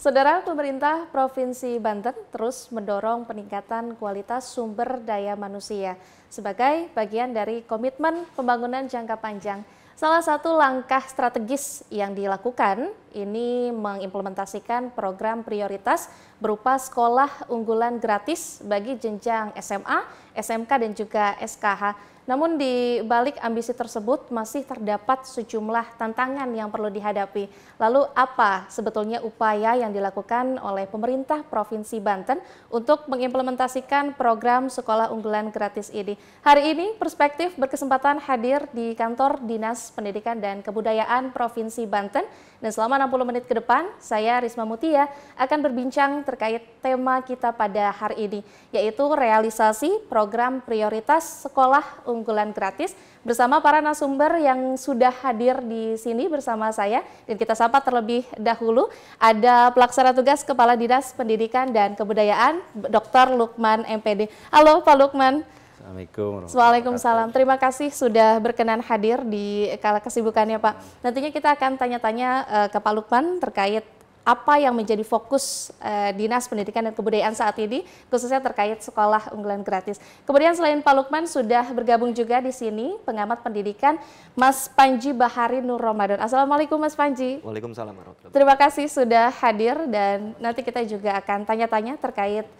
Saudara, pemerintah Provinsi Banten terus mendorong peningkatan kualitas sumber daya manusia sebagai bagian dari komitmen pembangunan jangka panjang. Salah satu langkah strategis yang dilakukan ini mengimplementasikan program prioritas berupa sekolah unggulan gratis bagi jenjang SMA, SMK, dan juga SKH. Namun di balik ambisi tersebut masih terdapat sejumlah tantangan yang perlu dihadapi. Lalu apa sebetulnya upaya yang dilakukan oleh pemerintah Provinsi Banten untuk mengimplementasikan program sekolah unggulan gratis ini? Hari ini Perspektif berkesempatan hadir di kantor Dinas Pendidikan dan Kebudayaan Provinsi Banten. Dan selama 60 menit ke depan, saya Risma Mutia akan berbincang terkait tema kita pada hari ini, yaitu realisasi program prioritas sekolah unggulan gratis bersama para narasumber yang sudah hadir di sini bersama saya. Dan kita sapa terlebih dahulu, ada Pelaksana Tugas Kepala Dinas Pendidikan dan Kebudayaan, Dr. Lukman MPD. Halo Pak Lukman. Assalamualaikum. Waalaikumsalam. Terima kasih sudah berkenan hadir di kala kesibukannya Pak. Nantinya kita akan tanya-tanya ke Pak Lukman terkait apa yang menjadi fokus Dinas Pendidikan dan Kebudayaan saat ini, khususnya terkait sekolah unggulan gratis. Kemudian selain Pak Lukman sudah bergabung juga di sini pengamat pendidikan Mas Panji Bahari Nur Ramadan. Assalamualaikum Mas Panji. Waalaikumsalam warahmatullahi wabarakatuh. Terima kasih sudah hadir dan nanti kita juga akan tanya-tanya terkait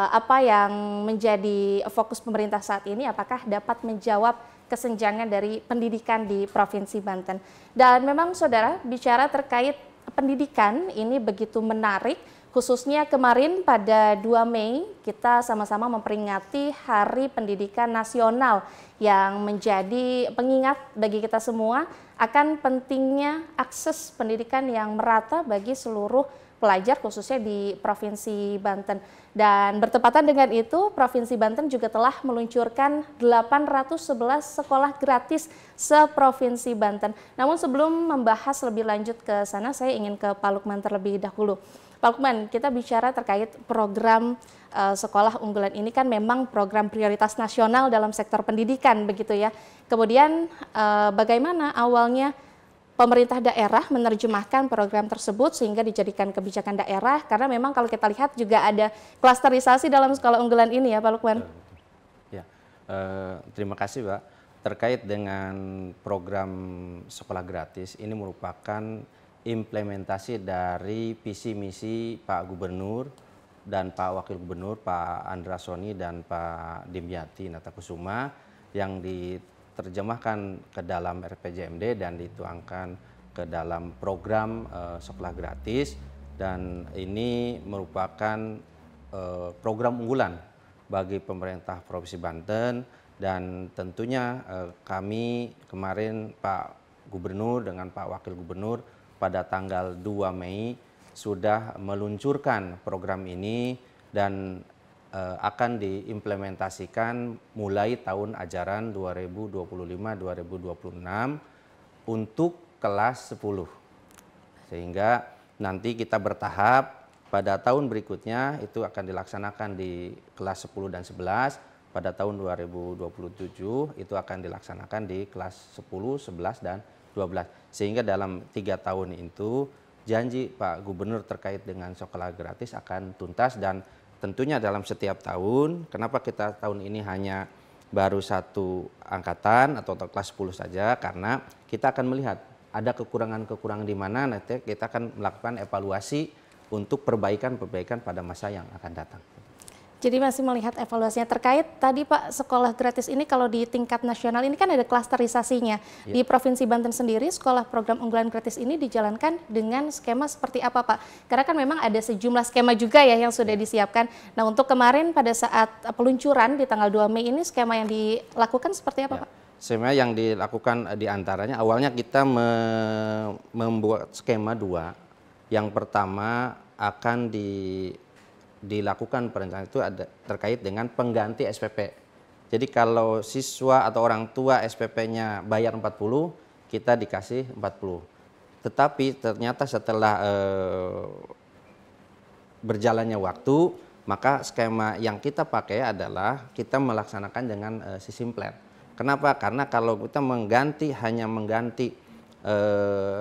apa yang menjadi fokus pemerintah saat ini, apakah dapat menjawab kesenjangan dari pendidikan di Provinsi Banten. Dan memang saudara, bicara terkait pendidikan ini begitu menarik, khususnya kemarin pada 2 Mei kita sama-sama memperingati Hari Pendidikan Nasional yang menjadi pengingat bagi kita semua akan pentingnya akses pendidikan yang merata bagi seluruh pelajar khususnya di Provinsi Banten. Dan bertepatan dengan itu, Provinsi Banten juga telah meluncurkan 811 sekolah gratis se-Provinsi Banten. Namun sebelum membahas lebih lanjut ke sana, saya ingin ke Pak Lukman terlebih dahulu. Pak Lukman, kita bicara terkait program sekolah unggulan ini kan memang program prioritas nasional dalam sektor pendidikan begitu ya. Kemudian bagaimana awalnya pemerintah daerah menerjemahkan program tersebut sehingga dijadikan kebijakan daerah, karena memang kalau kita lihat juga ada klasterisasi dalam sekolah unggulan ini ya Pak Lukman. Ya, terima kasih Pak. Terkait dengan program sekolah gratis, ini merupakan implementasi dari visi misi Pak Gubernur dan Pak Wakil Gubernur, Pak Andra Soni dan Pak Dimyati Natakusuma yang diterjemahkan ke dalam RPJMD dan dituangkan ke dalam program sekolah gratis, dan ini merupakan program unggulan bagi pemerintah Provinsi Banten. Dan tentunya kami kemarin Pak Gubernur dengan Pak Wakil Gubernur pada tanggal 2 Mei sudah meluncurkan program ini dan akan diimplementasikan mulai tahun ajaran 2025-2026 untuk kelas 10. Sehingga nanti kita bertahap pada tahun berikutnya itu akan dilaksanakan di kelas 10 dan 11. Pada tahun 2027 itu akan dilaksanakan di kelas 10, 11, dan 12. Sehingga dalam 3 tahun itu janji Pak Gubernur terkait dengan sekolah gratis akan tuntas. Dan tentunya dalam setiap tahun, kenapa kita tahun ini hanya baru 1 angkatan atau kelas 10 saja, karena kita akan melihat ada kekurangan-kekurangan di mana, nanti kita akan melakukan evaluasi untuk perbaikan-perbaikan pada masa yang akan datang. Jadi masih melihat evaluasinya terkait tadi Pak, sekolah gratis ini kalau di tingkat nasional ini kan ada klasterisasinya. Ya. Di Provinsi Banten sendiri sekolah program unggulan gratis ini dijalankan dengan skema seperti apa Pak? Karena kan memang ada sejumlah skema juga ya yang sudah disiapkan. Nah untuk kemarin pada saat peluncuran di tanggal 2 Mei ini skema yang dilakukan seperti apa Pak? Skema yang dilakukan diantaranya awalnya kita membuat skema 2. Yang pertama akan dilakukan perencanaan itu ada terkait dengan pengganti SPP. Jadi kalau siswa atau orang tua SPP-nya bayar 40, kita dikasih 40. Tetapi ternyata setelah berjalannya waktu, maka skema yang kita pakai adalah kita melaksanakan dengan sistem plan. Kenapa? Karena kalau kita hanya mengganti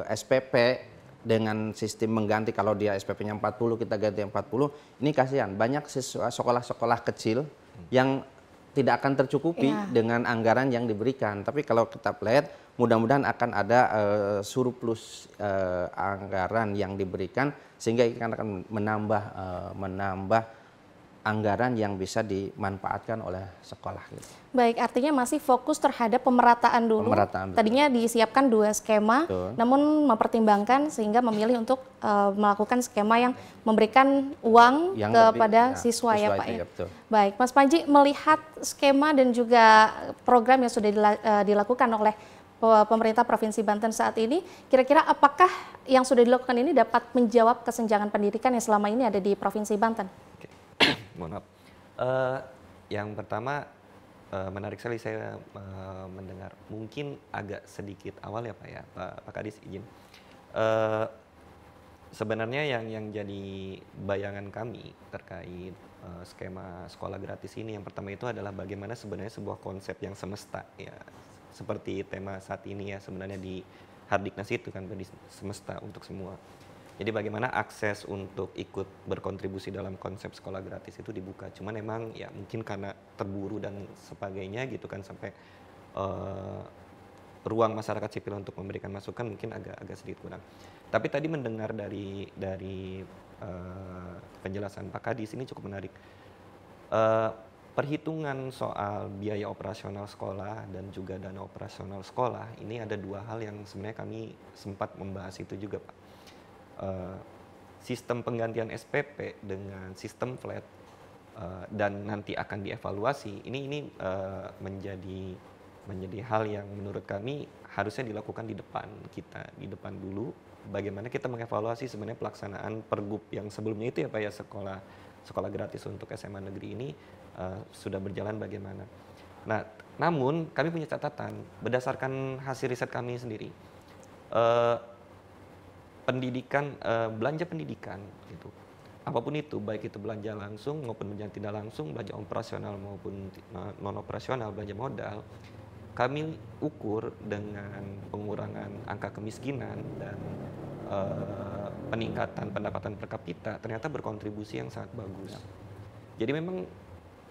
SPP dengan sistem mengganti, kalau dia SPP-nya 40 kita ganti 40, ini kasihan banyak siswa sekolah-sekolah kecil yang tidak akan tercukupi dengan anggaran yang diberikan. Tapi kalau kita lihat mudah-mudahan akan ada surplus anggaran yang diberikan sehingga akan menambah anggaran yang bisa dimanfaatkan oleh sekolah. Gitu. Baik, artinya masih fokus terhadap pemerataan dulu. Tadinya disiapkan 2 skema, namun mempertimbangkan sehingga memilih untuk melakukan skema yang memberikan uang yang kepada siswa ya Pak ya. Betul. Baik, Mas Panji melihat skema dan juga program yang sudah dilakukan oleh pemerintah Provinsi Banten saat ini, kira-kira apakah yang sudah dilakukan ini dapat menjawab kesenjangan pendidikan yang selama ini ada di Provinsi Banten? Mohon maaf. Yang pertama menarik sekali saya mendengar. Mungkin agak sedikit awal ya Pak ya, Pak Kadis izin. Sebenarnya yang jadi bayangan kami terkait skema sekolah gratis ini, yang pertama itu adalah bagaimana sebenarnya sebuah konsep yang semesta ya, seperti tema saat ini ya sebenarnya di Hardiknas itu kan semesta untuk semua. Jadi bagaimana akses untuk ikut berkontribusi dalam konsep sekolah gratis itu dibuka. Cuman emang ya mungkin karena terburu dan sebagainya gitu kan sampai ruang masyarakat sipil untuk memberikan masukan mungkin agak sedikit kurang. Tapi tadi mendengar dari penjelasan Pak Kadis ini cukup menarik. Perhitungan soal biaya operasional sekolah dan juga dana operasional sekolah ini ada 2 hal yang sebenarnya kami sempat membahas itu juga Pak. Sistem penggantian SPP dengan sistem flat dan nanti akan dievaluasi ini menjadi hal yang menurut kami harusnya dilakukan di depan dulu, bagaimana kita mengevaluasi sebenarnya pelaksanaan pergub yang sebelumnya itu ya Pak ya, sekolah gratis untuk SMA negeri ini sudah berjalan bagaimana. Nah, namun kami punya catatan berdasarkan hasil riset kami sendiri. Belanja pendidikan gitu. Apapun itu, baik itu belanja langsung maupun belanja tidak langsung, belanja operasional maupun non operasional, belanja modal, kami ukur dengan pengurangan angka kemiskinan dan peningkatan pendapatan per kapita, ternyata berkontribusi yang sangat bagus. Jadi memang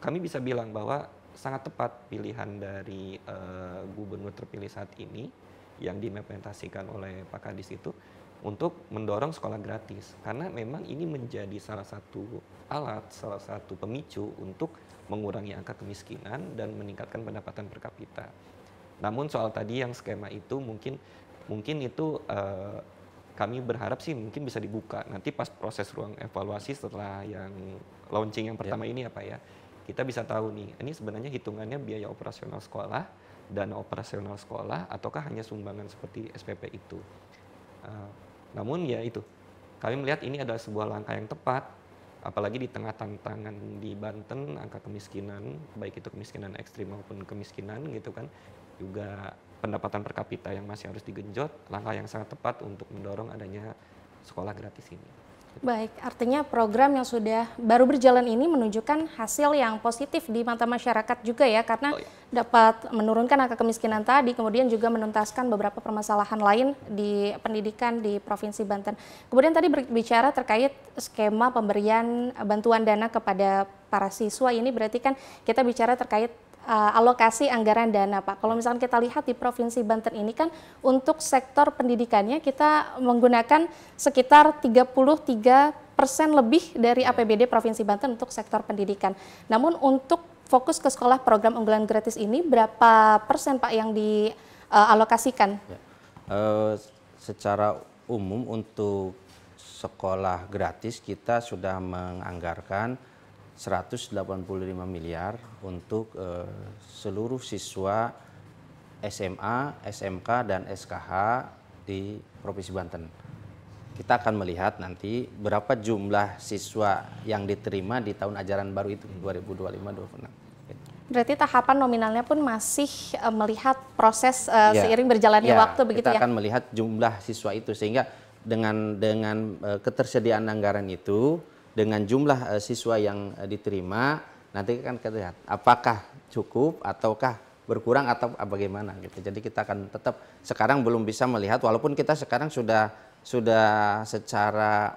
kami bisa bilang bahwa sangat tepat pilihan dari gubernur terpilih saat ini yang diimplementasikan oleh Pak Kadis itu untuk mendorong sekolah gratis, karena memang ini menjadi salah satu alat, salah satu pemicu untuk mengurangi angka kemiskinan dan meningkatkan pendapatan per kapita. Namun soal tadi yang skema itu mungkin itu kami berharap sih mungkin bisa dibuka nanti pas proses ruang evaluasi setelah yang launching yang pertama ini ya Pak ya, kita bisa tahu nih ini sebenarnya hitungannya biaya operasional sekolah, dana operasional sekolah, ataukah hanya sumbangan seperti SPP itu. Namun ya itu, kami melihat ini adalah sebuah langkah yang tepat, apalagi di tengah tantangan di Banten, angka kemiskinan, baik itu kemiskinan ekstrim maupun kemiskinan gitu kan, juga pendapatan per kapita yang masih harus digenjot, langkah yang sangat tepat untuk mendorong adanya sekolah gratis ini. Baik, artinya program yang sudah baru berjalan ini menunjukkan hasil yang positif di mata masyarakat juga ya, karena dapat menurunkan angka kemiskinan tadi, kemudian juga menuntaskan beberapa permasalahan lain di pendidikan di Provinsi Banten. Kemudian tadi berbicara terkait skema pemberian bantuan dana kepada para siswa, ini berarti kan kita bicara terkait alokasi anggaran dana Pak. Kalau misalkan kita lihat di Provinsi Banten ini kan untuk sektor pendidikannya kita menggunakan sekitar 33% lebih dari APBD Provinsi Banten untuk sektor pendidikan. Namun untuk fokus ke sekolah program unggulan gratis ini berapa persen Pak yang dialokasikan? Ya. Secara umum untuk sekolah gratis kita sudah menganggarkan 185 miliar untuk seluruh siswa SMA, SMK, dan SKH di Provinsi Banten. Kita akan melihat nanti berapa jumlah siswa yang diterima di tahun ajaran baru itu 2025-2026. Berarti tahapan nominalnya pun masih melihat proses seiring berjalannya waktu begitu ya? Kita akan melihat jumlah siswa itu sehingga dengan ketersediaan anggaran itu, dengan jumlah siswa yang diterima, nanti kan kita lihat apakah cukup ataukah berkurang atau bagaimana gitu. Jadi kita akan tetap sekarang belum bisa melihat, walaupun kita sekarang sudah sudah secara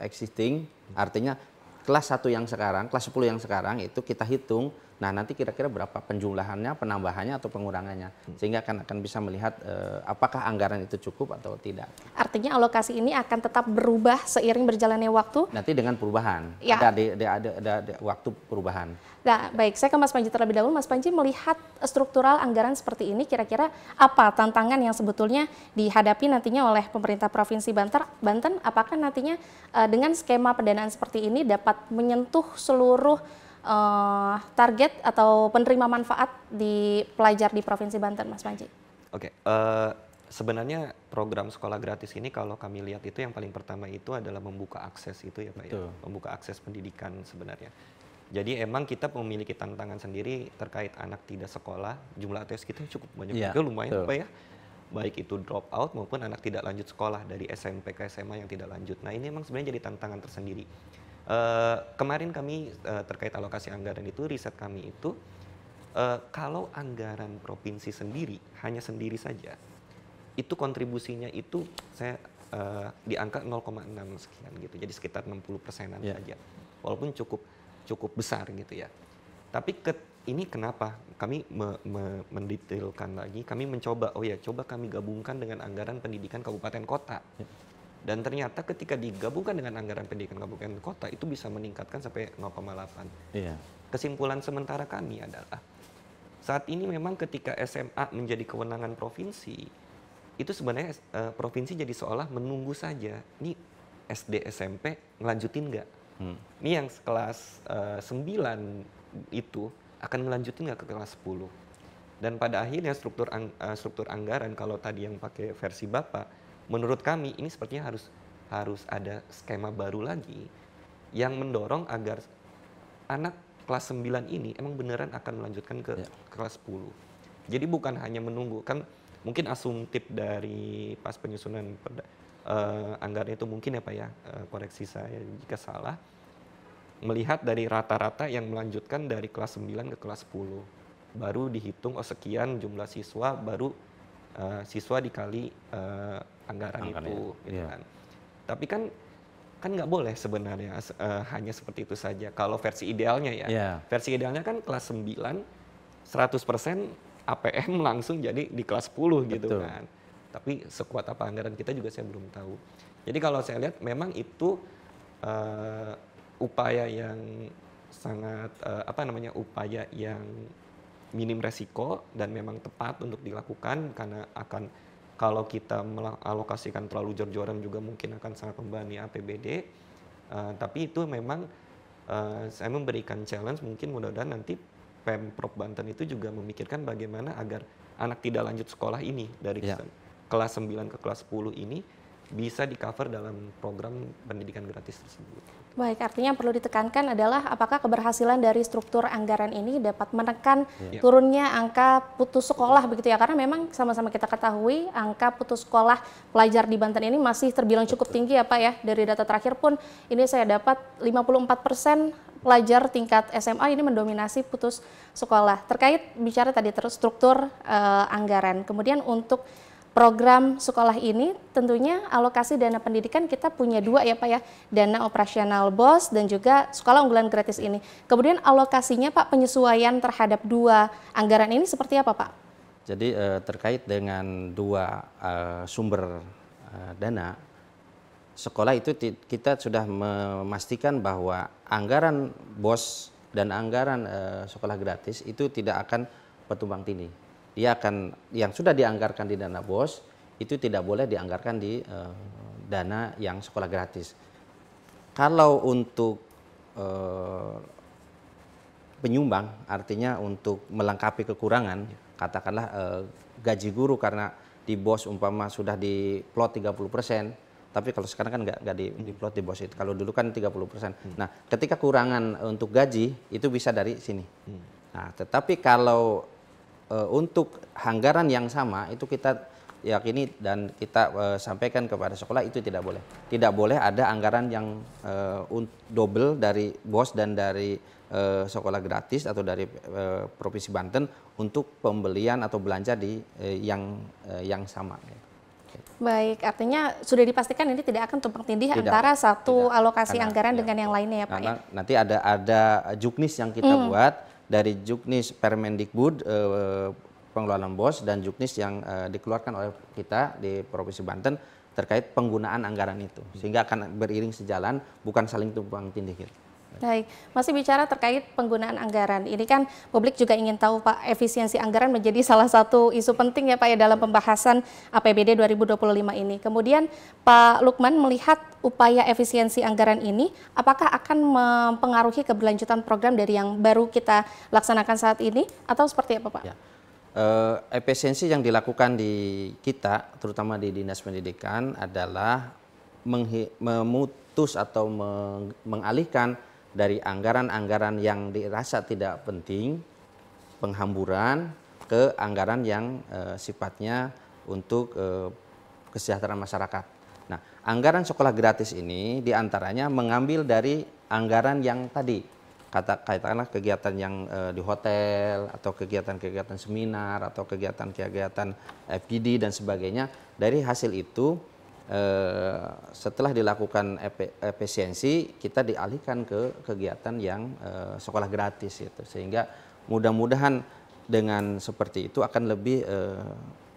existing, artinya kelas 1 yang sekarang, kelas 10 yang sekarang itu kita hitung, nah nanti kira-kira berapa penjumlahannya, penambahannya atau pengurangannya, sehingga akan bisa melihat apakah anggaran itu cukup atau tidak. Artinya alokasi ini akan tetap berubah seiring berjalannya waktu? Nanti dengan perubahan, Ya. ada waktu perubahan. Nah, baik, saya ke Mas Panji terlebih dahulu. Mas Panji melihat struktural anggaran seperti ini, kira-kira apa tantangan yang sebetulnya dihadapi nantinya oleh pemerintah Provinsi Banten? Apakah nantinya dengan skema pendanaan seperti ini dapat menyentuh seluruh target atau penerima manfaat di pelajar di Provinsi Banten, Mas Panji? Oke, sebenarnya program sekolah gratis ini kalau kami lihat itu yang paling pertama itu adalah membuka akses itu ya Pak ya, membuka akses pendidikan sebenarnya. Jadi emang kita memiliki tantangan sendiri terkait anak tidak sekolah, jumlah ATS kita cukup banyak juga, lumayan Pak ya. Baik itu drop out maupun anak tidak lanjut sekolah dari SMP ke SMA yang tidak lanjut. Nah ini emang sebenarnya jadi tantangan tersendiri. Kemarin kami terkait alokasi anggaran itu, riset kami itu, kalau anggaran provinsi sendiri, hanya sendiri saja, itu kontribusinya itu saya di angka 0,6 sekian gitu, jadi sekitar 60%-an saja. Walaupun cukup besar gitu ya. Tapi ini kenapa kami mendetailkan lagi, kami mencoba, coba kami gabungkan dengan anggaran pendidikan kabupaten kota. Dan ternyata ketika digabungkan dengan anggaran pendidikan kabupaten kota itu bisa meningkatkan sampai 0,8. Kesimpulan sementara kami adalah saat ini memang ketika SMA menjadi kewenangan provinsi, itu sebenarnya provinsi jadi seolah menunggu saja, nih SD SMP ngelanjutin nggak? Ini yang kelas 9 itu akan melanjutin nggak ke kelas 10. Dan pada akhirnya struktur anggaran kalau tadi yang pakai versi Bapak, menurut kami ini sepertinya harus ada skema baru lagi yang mendorong agar anak kelas 9 ini emang beneran akan melanjutkan ke kelas 10. Jadi bukan hanya menunggu, kan mungkin asumtif dari pas penyusunan anggaran itu mungkin ya Pak ya, koreksi saya jika salah, melihat dari rata-rata yang melanjutkan dari kelas 9 ke kelas 10. Baru dihitung sekian jumlah siswa, baru siswa dikali anggaran itu. Gitu kan. Tapi kan nggak boleh sebenarnya hanya seperti itu saja. Kalau versi idealnya ya, versi idealnya kan kelas 9, 100% APM langsung jadi di kelas 10 gitu kan. Tapi sekuat apa anggaran kita juga saya belum tahu. Jadi kalau saya lihat memang itu upaya yang sangat upaya yang minim resiko dan memang tepat untuk dilakukan, karena kalau kita mengalokasikan terlalu jor-joran juga mungkin akan sangat membebani APBD. Tapi itu memang saya memberikan challenge, mungkin mudah-mudahan nanti Pemprov Banten itu juga memikirkan bagaimana agar anak tidak lanjut sekolah ini dari kelas 9 ke kelas 10 ini bisa di-cover dalam program pendidikan gratis tersebut. Baik, artinya yang perlu ditekankan adalah apakah keberhasilan dari struktur anggaran ini dapat menekan turunnya angka putus sekolah begitu ya, karena memang sama-sama kita ketahui angka putus sekolah pelajar di Banten ini masih terbilang cukup tinggi ya Pak ya. Dari data terakhir pun ini saya dapat 54% pelajar tingkat SMA ini mendominasi putus sekolah. Terkait bicara tadi struktur anggaran, kemudian untuk program sekolah ini tentunya alokasi dana pendidikan kita punya dua ya Pak ya, dana operasional BOS dan juga sekolah unggulan gratis ini. Kemudian alokasinya Pak, penyesuaian terhadap dua anggaran ini seperti apa Pak? Jadi terkait dengan dua sumber dana, sekolah itu kita sudah memastikan bahwa anggaran BOS dan anggaran sekolah gratis itu tidak akan bertumbang tindih. Dia akan, yang sudah dianggarkan di dana BOS itu tidak boleh dianggarkan di dana yang sekolah gratis. Kalau untuk penyumbang, artinya untuk melengkapi kekurangan, katakanlah gaji guru karena di BOS umpama sudah diplot 30%, tapi kalau sekarang kan nggak diplot di BOS itu. Kalau dulu kan 30%. Nah, ketika kurangan untuk gaji itu bisa dari sini. Nah, tetapi kalau untuk anggaran yang sama itu kita yakini dan kita sampaikan kepada sekolah itu tidak boleh. Tidak boleh ada anggaran yang double dari BOS dan dari sekolah gratis atau dari Provinsi Banten untuk pembelian atau belanja di yang sama. Baik, artinya sudah dipastikan ini tidak akan tumpang tindih Tidak, antara satu tidak. alokasi Karena, anggaran ya, dengan yang lainnya ya Pak karena ya? nanti ada juknis yang kita buat dari juknis Permendikbud pengelolaan BOS dan juknis yang dikeluarkan oleh kita di Provinsi Banten terkait penggunaan anggaran itu, sehingga akan beriring sejalan, bukan saling tumpang tindih gitu. Baik, masih bicara terkait penggunaan anggaran. Ini kan publik juga ingin tahu Pak, efisiensi anggaran menjadi salah satu isu penting ya Pak ya dalam pembahasan APBD 2025 ini. Kemudian Pak Lukman melihat upaya efisiensi anggaran ini, apakah akan mempengaruhi keberlanjutan program dari yang baru kita laksanakan saat ini atau seperti apa Pak? Ya. Efisiensi yang dilakukan di kita, terutama di Dinas Pendidikan, adalah memutus atau mengalihkan dari anggaran-anggaran yang dirasa tidak penting, penghamburan, ke anggaran yang sifatnya untuk kesejahteraan masyarakat. Nah, anggaran sekolah gratis ini diantaranya mengambil dari anggaran yang tadi, katakanlah kegiatan yang di hotel, atau kegiatan-kegiatan seminar, atau kegiatan-kegiatan FGD dan sebagainya. Dari hasil itu, setelah dilakukan efisiensi, kita dialihkan ke kegiatan yang sekolah gratis itu, sehingga mudah-mudahan dengan seperti itu akan lebih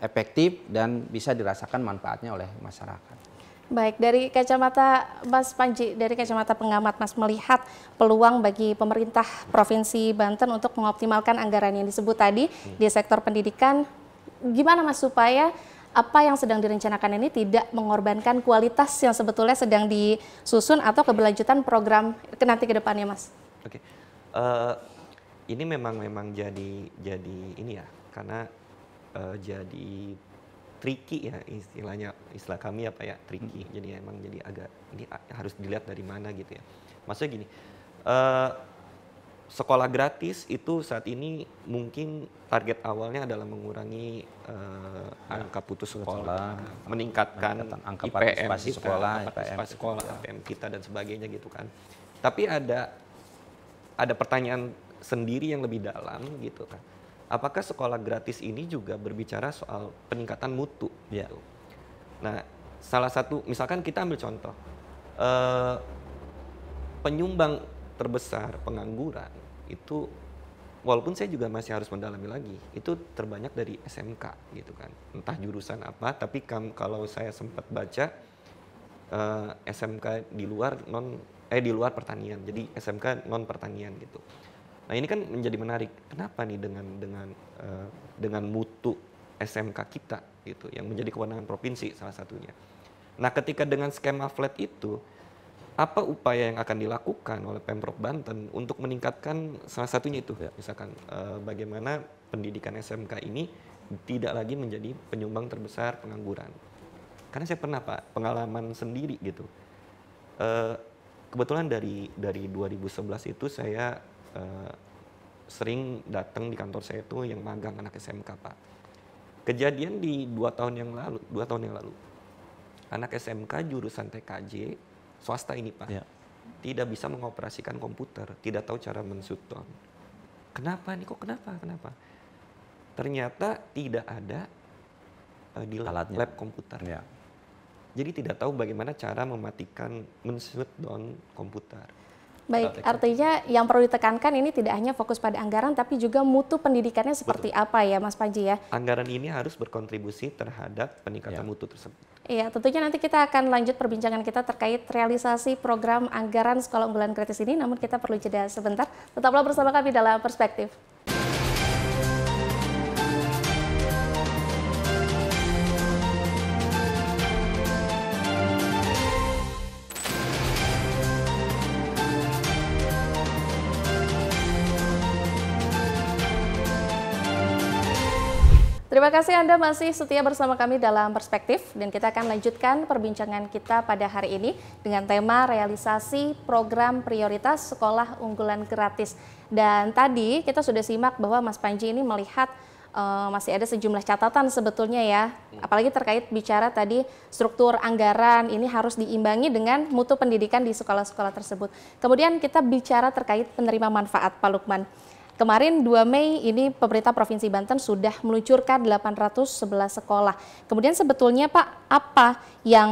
efektif dan bisa dirasakan manfaatnya oleh masyarakat. Baik, dari kacamata Mas Panji, dari kacamata pengamat, Mas melihat peluang bagi pemerintah Provinsi Banten untuk mengoptimalkan anggaran yang disebut tadi di sektor pendidikan, gimana Mas supaya apa yang sedang direncanakan ini tidak mengorbankan kualitas yang sebetulnya sedang disusun atau keberlanjutan program nanti ke depannya, Mas? Oke, ini memang jadi ini ya, karena jadi tricky ya istilahnya, istilah kami apa ya, tricky. Jadi emang jadi agak ini harus dilihat dari mana gitu ya. Maksudnya gini, sekolah gratis itu saat ini mungkin target awalnya adalah mengurangi angka putus sekolah, meningkatkan angka IPM partisipasi kita, sekolah, partisipasi sekolah, IPM kita dan sebagainya gitu kan. Tapi ada pertanyaan sendiri yang lebih dalam gitu kan. Apakah sekolah gratis ini juga berbicara soal peningkatan mutu? Ya. Gitu. Nah, salah satu, misalkan kita ambil contoh, penyumbang terbesar pengangguran itu, walaupun saya juga masih harus mendalami lagi, itu terbanyak dari SMK gitu kan. Entah jurusan apa, tapi kalau saya sempat baca SMK di luar di luar pertanian, jadi SMK non pertanian gitu. Nah ini kan menjadi menarik. Kenapa nih dengan mutu SMK kita gitu, yang menjadi kewenangan provinsi salah satunya. Nah ketika dengan skema flat itu, apa upaya yang akan dilakukan oleh Pemprov Banten untuk meningkatkan salah satunya itu, misalkan bagaimana pendidikan SMK ini tidak lagi menjadi penyumbang terbesar pengangguran. Karena saya pernah Pak pengalaman sendiri gitu. Kebetulan dari 2011 itu saya sering datang di kantor saya itu yang magang anak SMK Pak. Kejadian di 2 tahun yang lalu, anak SMK jurusan TKJ swasta ini Pak, tidak bisa mengoperasikan komputer, tidak tahu cara men-shutdown. Kenapa nih, kok kenapa? Ternyata tidak ada di lab komputer. Ya. Jadi tidak tahu bagaimana cara mematikan men-shutdown komputer. Baik, artinya yang perlu ditekankan ini tidak hanya fokus pada anggaran, tapi juga mutu pendidikannya seperti apa ya Mas Panji ya? Anggaran ini harus berkontribusi terhadap peningkatan mutu tersebut. Iya, tentunya nanti kita akan lanjut perbincangan kita terkait realisasi program anggaran sekolah unggulan gratis ini, namun kita perlu jeda sebentar. Tetaplah bersama kami dalam Perspektif. Terima kasih Anda masih setia bersama kami dalam Perspektif, dan kita akan lanjutkan perbincangan kita pada hari ini dengan tema realisasi program prioritas sekolah unggulan gratis. Dan tadi kita sudah simak bahwa Mas Panji ini melihat masih ada sejumlah catatan sebetulnya ya, apalagi terkait bicara tadi struktur anggaran ini harus diimbangi dengan mutu pendidikan di sekolah-sekolah tersebut. Kemudian kita bicara terkait penerima manfaat Pak Lukman. Kemarin 2 Mei ini pemerintah Provinsi Banten sudah meluncurkan 811 sekolah. Kemudian sebetulnya Pak, apa yang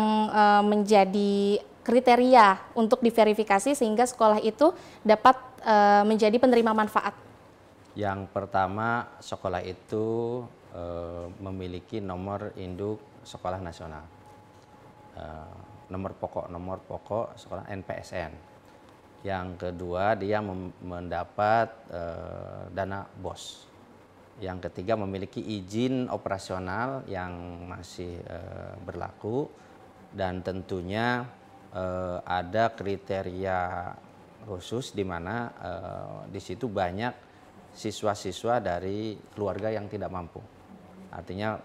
menjadi kriteria untuk diverifikasi sehingga sekolah itu dapat menjadi penerima manfaat? Yang pertama, sekolah itu memiliki nomor induk sekolah nasional. Nomor pokok sekolah NPSN. Yang kedua, dia mendapat dana BOS. Yang ketiga, memiliki izin operasional yang masih berlaku, dan tentunya ada kriteria khusus di mana di situ banyak siswa-siswa dari keluarga yang tidak mampu. Artinya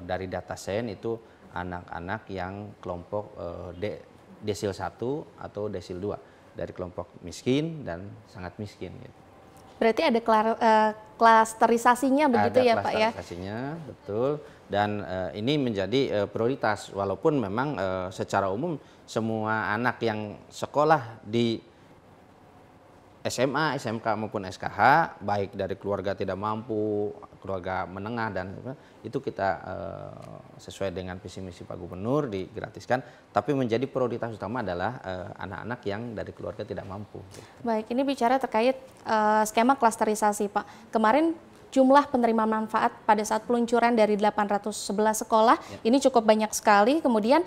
dari data sains itu anak-anak yang kelompok desil 1 atau desil 2. Dari kelompok miskin dan sangat miskin. Gitu. Berarti ada klasterisasinya begitu ya Pak ya? Ada klasterisasinya, betul. Dan ini menjadi prioritas, walaupun memang secara umum semua anak yang sekolah di SMA, SMK maupun SKH, baik dari keluarga tidak mampu, keluarga menengah, dan itu kita sesuai dengan visi misi Pak Gubernur digratiskan, tapi menjadi prioritas utama adalah anak-anak yang dari keluarga tidak mampu. Baik, ini bicara terkait skema klasterisasi Pak. Kemarin jumlah penerima manfaat pada saat peluncuran dari 811 sekolah ini cukup banyak sekali. Kemudian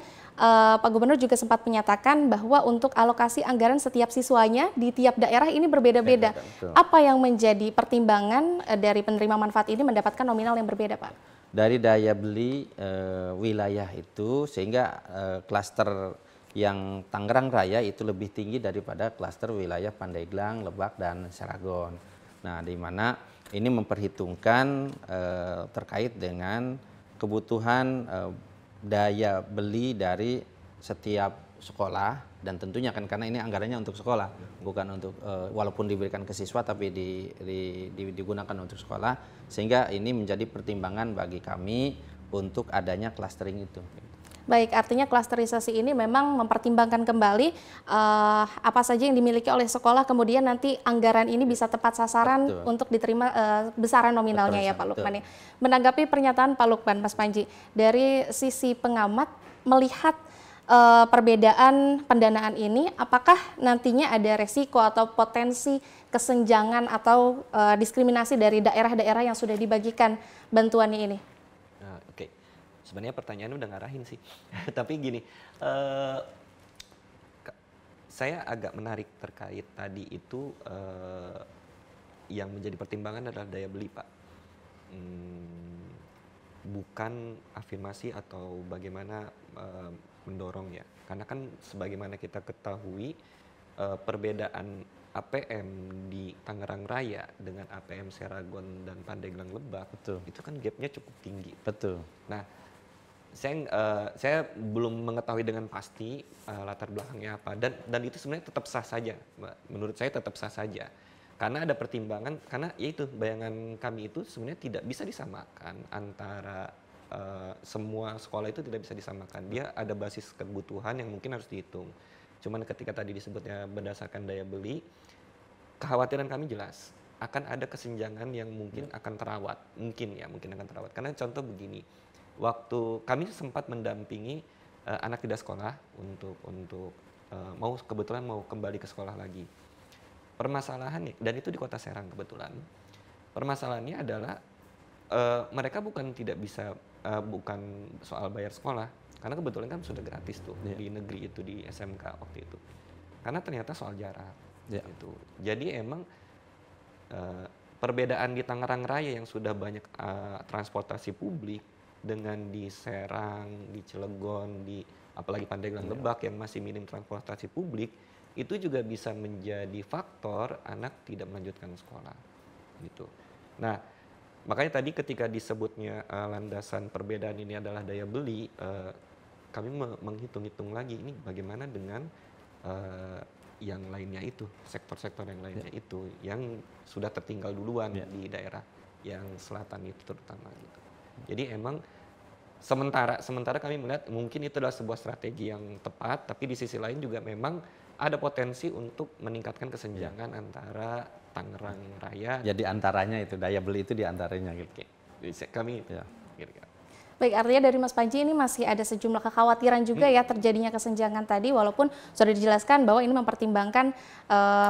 Pak Gubernur juga sempat menyatakan bahwa untuk alokasi anggaran setiap siswanya di tiap daerah ini berbeda-beda. Apa yang menjadi pertimbangan dari penerima manfaat ini mendapatkan nominal yang berbeda Pak? Dari daya beli wilayah itu, sehingga klaster yang Tangerang Raya itu lebih tinggi daripada klaster wilayah Pandeglang, Lebak, dan Seragon. Nah, di mana ini memperhitungkan terkait dengan kebutuhan daya beli dari setiap sekolah, dan tentunya kan karena ini anggarannya untuk sekolah, bukan untuk walaupun diberikan ke siswa tapi digunakan untuk sekolah, sehingga ini menjadi pertimbangan bagi kami untuk adanya clustering itu. Baik, artinya klasterisasi ini memang mempertimbangkan kembali apa saja yang dimiliki oleh sekolah, kemudian nanti anggaran ini bisa tepat sasaran untuk diterima besaran nominalnya ya Pak Lukman ya. Menanggapi pernyataan Pak Lukman, Mas Panji, dari sisi pengamat melihat perbedaan pendanaan ini, apakah nantinya ada resiko atau potensi kesenjangan atau diskriminasi dari daerah-daerah yang sudah dibagikan bantuannya ini? Sebenarnya pertanyaannya udah ngarahin sih, tapi gini, saya agak menarik terkait tadi itu yang menjadi pertimbangan adalah daya beli Pak, bukan afirmasi atau bagaimana mendorong ya, karena kan sebagaimana kita ketahui perbedaan APM di Tangerang Raya dengan APM Seragon dan Pandeglang Lebak, itu kan gapnya cukup tinggi. Betul. Nah, saya belum mengetahui dengan pasti latar belakangnya apa, dan itu sebenarnya tetap sah saja, menurut saya tetap sah saja, karena ada pertimbangan, karena yaitu bayangan kami itu sebenarnya tidak bisa disamakan antara semua sekolah, itu tidak bisa disamakan, dia ada basis kebutuhan yang mungkin harus dihitung. Cuman ketika tadi disebutnya berdasarkan daya beli, kekhawatiran kami jelas akan ada kesenjangan yang mungkin akan terawat, mungkin akan terawat, karena contoh begini. Waktu kami sempat mendampingi anak tidak sekolah untuk kebetulan mau kembali ke sekolah lagi. Permasalahannya, dan itu di Kota Serang kebetulan. Permasalahannya adalah mereka bukan tidak bisa, bukan soal bayar sekolah, karena kebetulan kan sudah gratis tuh di negeri itu, di SMK waktu itu. Karena ternyata soal jarak gitu. Jadi emang perbedaan di Tangerang Raya yang sudah banyak transportasi publik dengan di Serang, di Cilegon, di apalagi Pandeglang Lebak yang masih minim transportasi publik, itu juga bisa menjadi faktor anak tidak melanjutkan sekolah gitu. Nah, makanya tadi ketika disebutnya landasan perbedaan ini adalah daya beli, kami menghitung-hitung lagi ini bagaimana dengan yang lainnya itu, sektor-sektor yang lainnya itu yang sudah tertinggal duluan di daerah yang selatan itu terutama gitu. Jadi emang sementara kami melihat mungkin itu adalah sebuah strategi yang tepat, tapi di sisi lain juga memang ada potensi untuk meningkatkan kesenjangan antara Tangerang Raya. Jadi antaranya itu daya beli itu di antaranya gitu. Oke. Kami Ya. kira-kira. Baik, artinya dari Mas Panji ini masih ada sejumlah kekhawatiran juga ya terjadinya kesenjangan tadi, walaupun sudah dijelaskan bahwa ini mempertimbangkan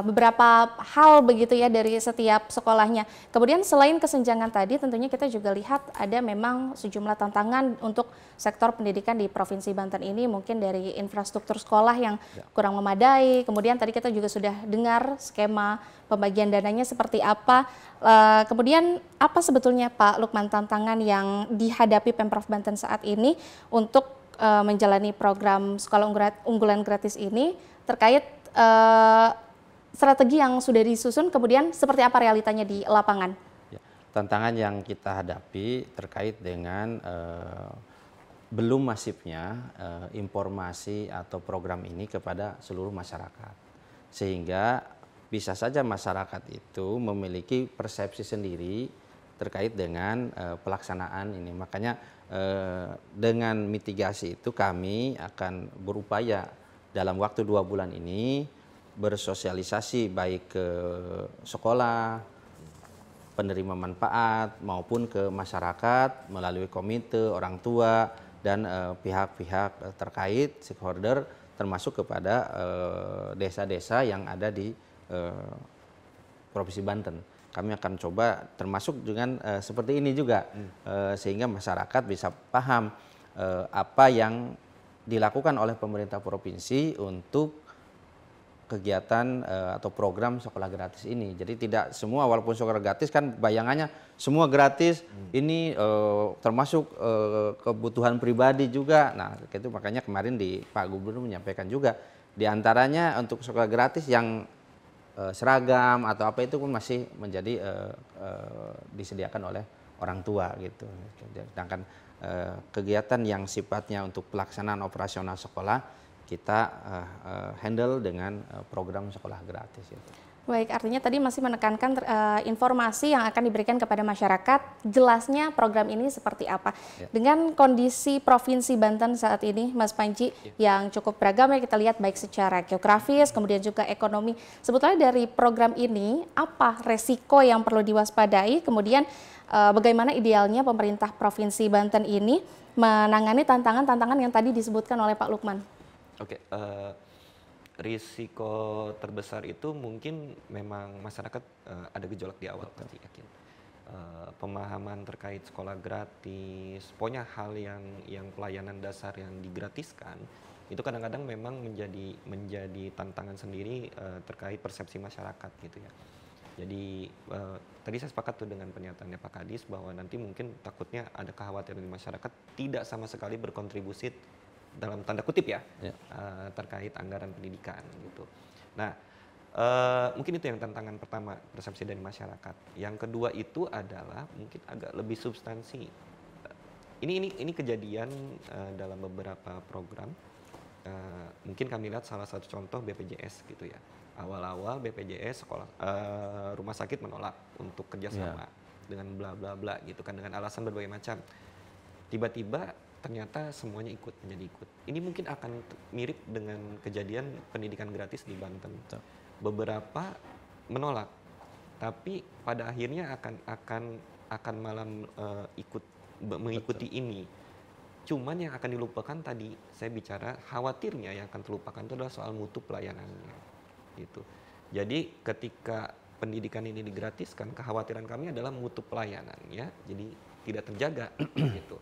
beberapa hal begitu ya dari setiap sekolahnya. Kemudian selain kesenjangan tadi, tentunya kita juga lihat ada memang sejumlah tantangan untuk sektor pendidikan di Provinsi Banten ini, mungkin dari infrastruktur sekolah yang kurang memadai, kemudian tadi kita juga sudah dengar skema pembagian dananya seperti apa. Kemudian apa sebetulnya Pak Lukman tantangan yang dihadapi Pemprov Banten saat ini untuk menjalani program sekolah unggulan gratis ini terkait strategi yang sudah disusun, kemudian seperti apa realitanya di lapangan? Ya, tantangan yang kita hadapi terkait dengan belum masifnya informasi atau program ini kepada seluruh masyarakat, sehingga bisa saja masyarakat itu memiliki persepsi sendiri terkait dengan pelaksanaan ini. Makanya dengan mitigasi itu kami akan berupaya dalam waktu 2 bulan ini bersosialisasi baik ke sekolah, penerima manfaat maupun ke masyarakat melalui komite, orang tua, dan pihak-pihak terkait, stakeholder, termasuk kepada desa-desa yang ada di Provinsi Banten. Kami akan coba termasuk dengan seperti ini juga, sehingga masyarakat bisa paham apa yang dilakukan oleh pemerintah provinsi untuk kegiatan atau program sekolah gratis ini. Jadi tidak semua, walaupun sekolah gratis kan bayangannya semua gratis, ini termasuk kebutuhan pribadi juga. Nah itu makanya kemarin Pak Gubernur menyampaikan juga, diantaranya untuk sekolah gratis yang seragam atau apa itu pun masih menjadi disediakan oleh orang tua gitu. Sedangkan kegiatan yang sifatnya untuk pelaksanaan operasional sekolah kita handle dengan program sekolah gratis. Gitu. Baik, artinya tadi masih menekankan informasi yang akan diberikan kepada masyarakat, jelasnya program ini seperti apa. Ya. Dengan kondisi Provinsi Banten saat ini, Mas Panji, yang cukup beragam ya kita lihat baik secara geografis, kemudian juga ekonomi. Sebetulnya dari program ini, apa resiko yang perlu diwaspadai, kemudian bagaimana idealnya pemerintah Provinsi Banten ini menangani tantangan-tantangan yang tadi disebutkan oleh Pak Lukman? Oke. Risiko terbesar itu mungkin memang masyarakat ada gejolak di awal, pasti yakin. Pemahaman terkait sekolah gratis, pokoknya hal yang pelayanan dasar yang digratiskan itu kadang-kadang memang menjadi tantangan sendiri terkait persepsi masyarakat gitu ya. Jadi tadi saya sepakat tuh dengan pernyataannya Pak Kadis bahwa nanti mungkin takutnya ada kekhawatiran di masyarakat tidak sama sekali berkontribusi dalam tanda kutip ya. Terkait anggaran pendidikan gitu. Nah mungkin itu yang tantangan pertama, persepsi dari masyarakat. Yang kedua itu adalah mungkin agak lebih substansi. Ini kejadian dalam beberapa program. Mungkin kami lihat salah satu contoh BPJS gitu ya. Awal-awal BPJS rumah sakit menolak untuk kerjasama dengan bla bla bla gitu kan, dengan alasan berbagai macam. Tiba-tiba ternyata semuanya menjadi ikut. Ini mungkin akan mirip dengan kejadian pendidikan gratis di Banten. Beberapa menolak, tapi pada akhirnya akan malah mengikuti ini. Cuman yang akan dilupakan tadi, saya bicara khawatirnya yang akan terlupakan itu adalah soal mutu pelayanannya. Gitu. Jadi ketika pendidikan ini digratiskan, kekhawatiran kami adalah mutu pelayanannya, jadi tidak terjaga gitu.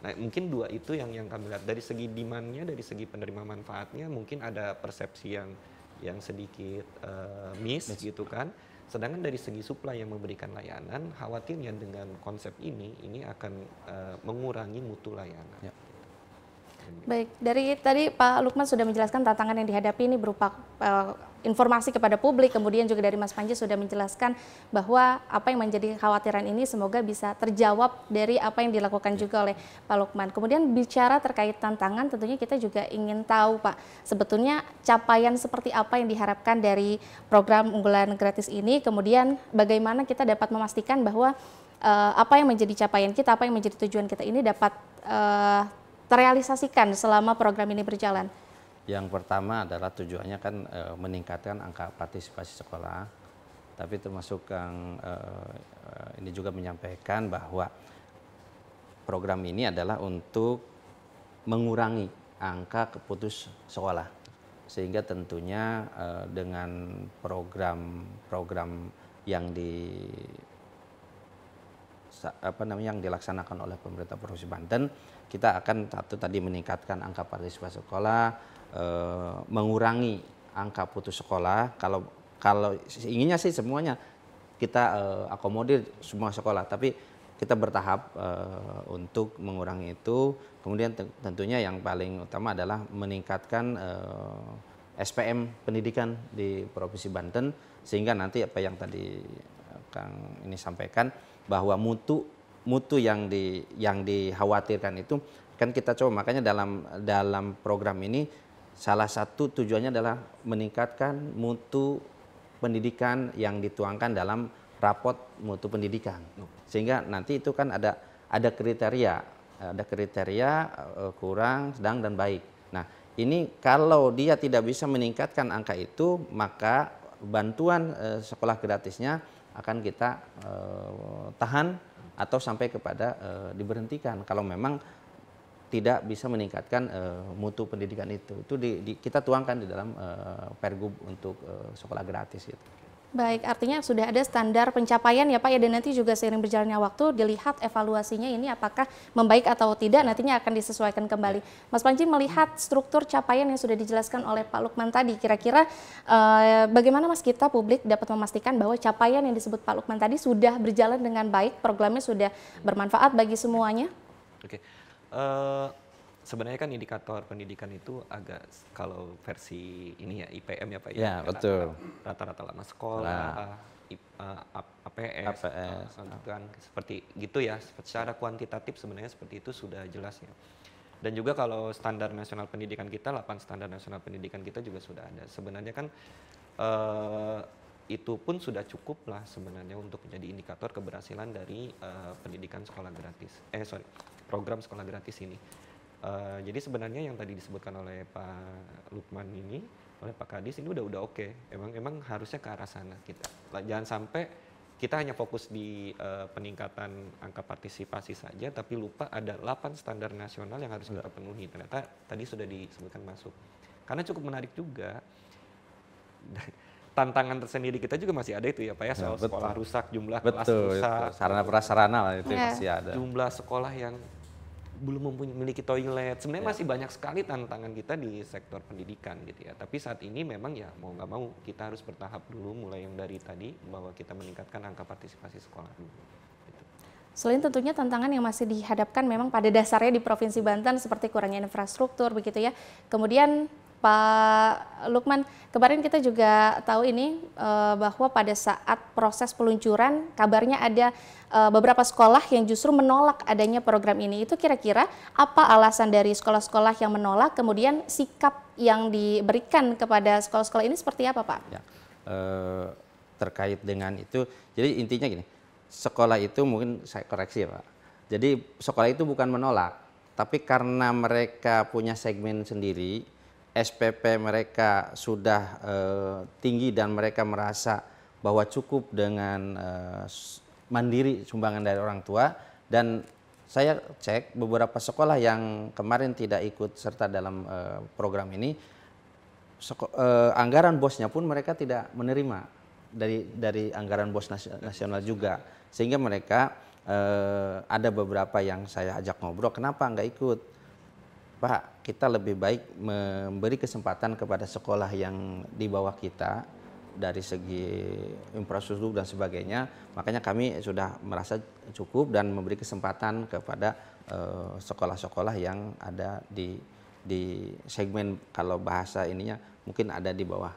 Nah mungkin dua itu yang kami lihat dari segi demand-nya, dari segi penerima manfaatnya mungkin ada persepsi yang sedikit miss gitu kan. Sedangkan dari segi supply yang memberikan layanan, khawatirnya dengan konsep ini akan mengurangi mutu layanan. Ya. Baik, dari tadi Pak Lukman sudah menjelaskan tantangan yang dihadapi ini berupa informasi kepada publik, kemudian juga dari Mas Panji sudah menjelaskan bahwa apa yang menjadi kekhawatiran ini semoga bisa terjawab dari apa yang dilakukan juga oleh Pak Lukman. Kemudian bicara terkait tantangan, tentunya kita juga ingin tahu Pak, sebetulnya capaian seperti apa yang diharapkan dari program unggulan gratis ini, kemudian bagaimana kita dapat memastikan bahwa apa yang menjadi capaian kita, apa yang menjadi tujuan kita ini dapat terrealisasikan selama program ini berjalan. Yang pertama adalah tujuannya kan meningkatkan angka partisipasi sekolah tapi termasuk Kang ini juga menyampaikan bahwa program ini adalah untuk mengurangi angka putus sekolah, sehingga tentunya dengan program-program yang yang dilaksanakan oleh pemerintah Provinsi Banten, kita akan tadi meningkatkan angka partisipasi sekolah, mengurangi angka putus sekolah. Kalau inginnya sih semuanya kita akomodir semua sekolah, tapi kita bertahap untuk mengurangi itu. Kemudian tentunya yang paling utama adalah meningkatkan SPM pendidikan di Provinsi Banten, sehingga nanti apa yang tadi Kang ini sampaikan bahwa mutu yang dikhawatirkan itu kan kita coba, makanya dalam program ini salah satu tujuannya adalah meningkatkan mutu pendidikan yang dituangkan dalam rapot mutu pendidikan, sehingga nanti itu kan ada kriteria kurang, sedang, dan baik. Nah, ini kalau dia tidak bisa meningkatkan angka itu, maka bantuan sekolah gratisnya akan kita tahan atau sampai kepada diberhentikan kalau memang tidak bisa meningkatkan mutu pendidikan itu. Itu kita tuangkan di dalam Pergub untuk sekolah gratis gitu. Baik, artinya sudah ada standar pencapaian ya Pak ya, dan nanti juga seiring berjalannya waktu dilihat evaluasinya ini apakah membaik atau tidak, nantinya akan disesuaikan kembali. Mas Panji, melihat struktur capaian yang sudah dijelaskan oleh Pak Lukman tadi, kira-kira bagaimana Mas kita publik dapat memastikan bahwa capaian yang disebut Pak Lukman tadi sudah berjalan dengan baik, programnya sudah bermanfaat bagi semuanya? Oke. Sebenarnya kan indikator pendidikan itu agak, kalau versi ini ya IPM ya Pak ya. Ya, betul. Rata-rata lama sekolah, APS, kan seperti gitu ya. Secara kuantitatif sebenarnya seperti itu sudah jelas ya. Dan juga kalau standar nasional pendidikan kita, 8 standar nasional pendidikan kita juga sudah ada. Sebenarnya kan itu pun sudah cukup lah sebenarnya untuk menjadi indikator keberhasilan dari pendidikan sekolah gratis. Program sekolah gratis ini. Jadi sebenarnya yang tadi disebutkan oleh Pak Lukman ini, oleh Pak Kadis ini udah oke. Emang harusnya ke arah sana kita. Jangan sampai kita hanya fokus di peningkatan angka partisipasi saja, tapi lupa ada 8 standar nasional yang harus kita penuhi. Ternyata tadi sudah disebutkan masuk. Karena cukup menarik juga, tantangan tersendiri kita juga masih ada itu ya Pak ya, soal sekolah rusak, jumlah kelas rusak. Sarana prasarana lah itu masih ada. Jumlah sekolah yang belum memiliki toilet. Sebenarnya masih banyak sekali tantangan kita di sektor pendidikan gitu ya. Tapi saat ini memang ya mau nggak mau kita harus bertahap dulu, mulai yang dari tadi bahwa kita meningkatkan angka partisipasi sekolah dulu. Gitu. Selain tentunya tantangan yang masih dihadapkan memang pada dasarnya di Provinsi Banten seperti kurangnya infrastruktur begitu ya. Kemudian Pak Lukman, kemarin kita juga tahu ini bahwa pada saat proses peluncuran kabarnya ada beberapa sekolah yang justru menolak adanya program ini. Itu kira-kira apa alasan dari sekolah-sekolah yang menolak, kemudian sikap yang diberikan kepada sekolah-sekolah ini seperti apa Pak? Ya, terkait dengan itu, jadi intinya gini, sekolah itu mungkin saya koreksi ya Pak. Jadi sekolah itu bukan menolak, tapi karena mereka punya segmen sendiri, SPP mereka sudah tinggi dan mereka merasa bahwa cukup dengan mandiri sumbangan dari orang tua, dan saya cek beberapa sekolah yang kemarin tidak ikut serta dalam program ini, anggaran bosnya pun mereka tidak menerima dari anggaran bos nasional juga, sehingga mereka ada beberapa yang saya ajak ngobrol, kenapa nggak ikut? Pak, kita lebih baik memberi kesempatan kepada sekolah yang di bawah kita dari segi infrastruktur dan sebagainya. Makanya kami sudah merasa cukup dan memberi kesempatan kepada sekolah-sekolah yang ada di segmen, kalau bahasa ininya mungkin ada di bawah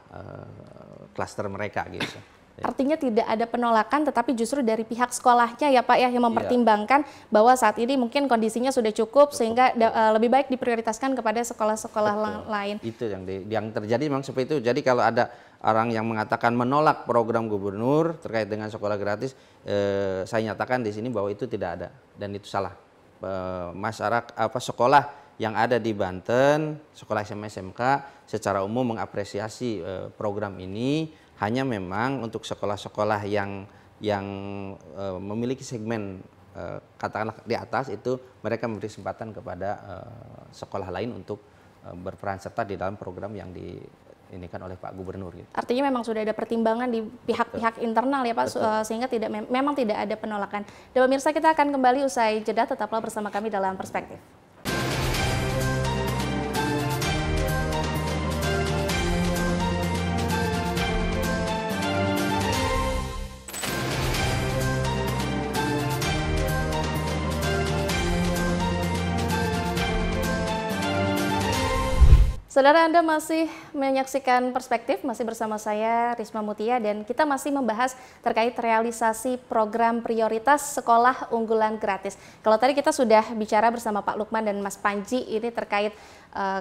klaster mereka gitu. Artinya tidak ada penolakan, tetapi justru dari pihak sekolahnya ya Pak ya yang mempertimbangkan bahwa saat ini mungkin kondisinya sudah cukup sehingga lebih baik diprioritaskan kepada sekolah-sekolah lain. Itu yang terjadi memang seperti itu. Jadi kalau ada orang yang mengatakan menolak program gubernur terkait dengan sekolah gratis, saya nyatakan di sini bahwa itu tidak ada dan itu salah. Masyarakat sekolah yang ada di Banten, sekolah SMA SMK secara umum mengapresiasi program ini Hanya memang untuk sekolah-sekolah yang memiliki segmen katakanlah di atas itu mereka memberi kesempatan kepada sekolah lain untuk berperan serta di dalam program yang diinikan oleh Pak Gubernur. Gitu. Artinya memang sudah ada pertimbangan di pihak-pihak internal ya Pak, sehingga memang tidak ada penolakan. Dan pemirsa, kita akan kembali usai jeda, tetaplah bersama kami dalam Perspektif. Saudara, Anda masih menyaksikan Perspektif, masih bersama saya Risma Mutia, dan kita masih membahas terkait realisasi program prioritas sekolah unggulan gratis. Kalau tadi kita sudah bicara bersama Pak Lukman dan Mas Panji ini terkait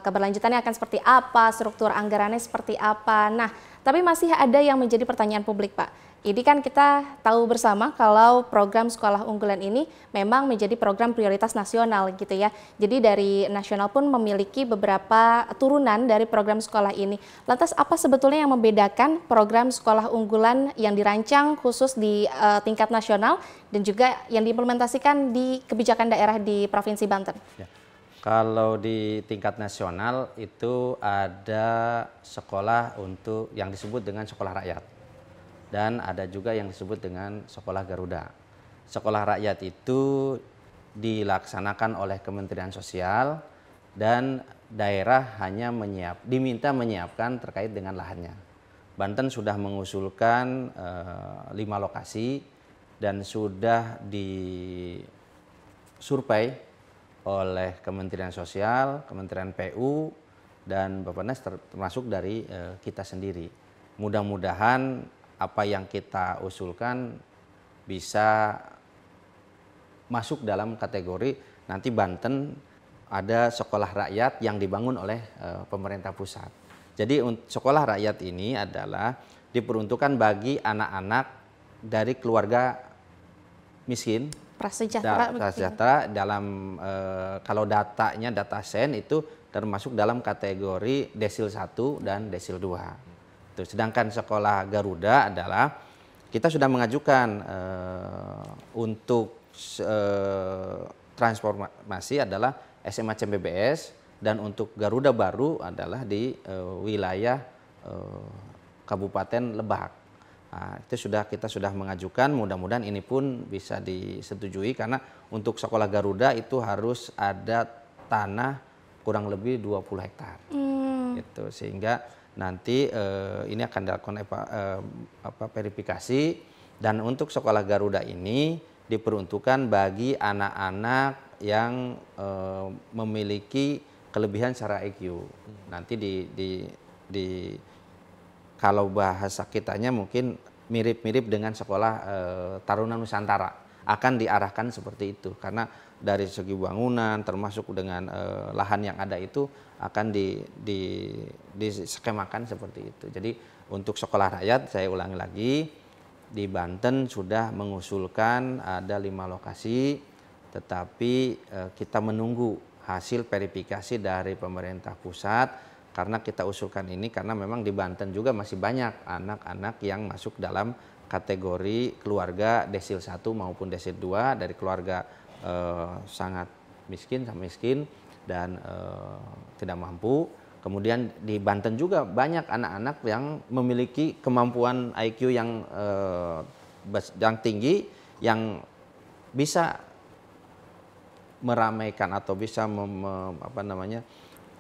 keberlanjutannya akan seperti apa, struktur anggarannya seperti apa. Nah, tapi masih ada yang menjadi pertanyaan publik, Pak. Ini kan kita tahu bersama kalau program sekolah unggulan ini memang menjadi program prioritas nasional gitu ya. Jadi dari nasional pun memiliki beberapa turunan dari program sekolah ini. Lantas apa sebetulnya yang membedakan program sekolah unggulan yang dirancang khusus di tingkat nasional dan juga yang diimplementasikan di kebijakan daerah di Provinsi Banten? Ya. Kalau di tingkat nasional itu ada sekolah untuk yang disebut dengan sekolah rakyat. Dan ada juga yang disebut dengan sekolah Garuda. Sekolah rakyat itu dilaksanakan oleh Kementerian Sosial dan daerah hanya diminta menyiapkan terkait dengan lahannya. Banten sudah mengusulkan 5 lokasi dan sudah disurvei oleh Kementerian Sosial, Kementerian PU, dan Bappenas termasuk dari kita sendiri. Mudah-mudahan apa yang kita usulkan bisa masuk dalam kategori nanti Banten ada sekolah rakyat yang dibangun oleh pemerintah pusat. Jadi sekolah rakyat ini adalah diperuntukkan bagi anak-anak dari keluarga miskin, prasejahtera dalam kalau datanya data sen itu termasuk dalam kategori desil 1 dan desil 2. Sedangkan sekolah Garuda adalah kita sudah mengajukan untuk transformasi adalah SMA CMBBS dan untuk Garuda baru adalah di wilayah Kabupaten Lebak. Nah, itu kita sudah mengajukan, mudah-mudahan ini pun bisa disetujui karena untuk sekolah Garuda itu harus ada tanah kurang lebih 20 hektar. Gitu, sehingga nanti ini akan dilakukan verifikasi dan untuk sekolah Garuda ini diperuntukkan bagi anak-anak yang memiliki kelebihan secara IQ. Nanti kalau bahasa kitanya mungkin mirip-mirip dengan sekolah Taruna Nusantara, akan diarahkan seperti itu karena dari segi bangunan termasuk dengan lahan yang ada itu akan diskemakan seperti itu. Jadi untuk sekolah rakyat saya ulangi lagi di Banten sudah mengusulkan ada 5 lokasi, tetapi kita menunggu hasil verifikasi dari pemerintah pusat karena kita usulkan ini karena memang di Banten juga masih banyak anak-anak yang masuk dalam kategori keluarga desil 1 maupun desil 2 dari keluarga sangat miskin sampai miskin dan tidak mampu. Kemudian di Banten juga banyak anak-anak yang memiliki kemampuan IQ yang tinggi yang bisa meramaikan atau bisa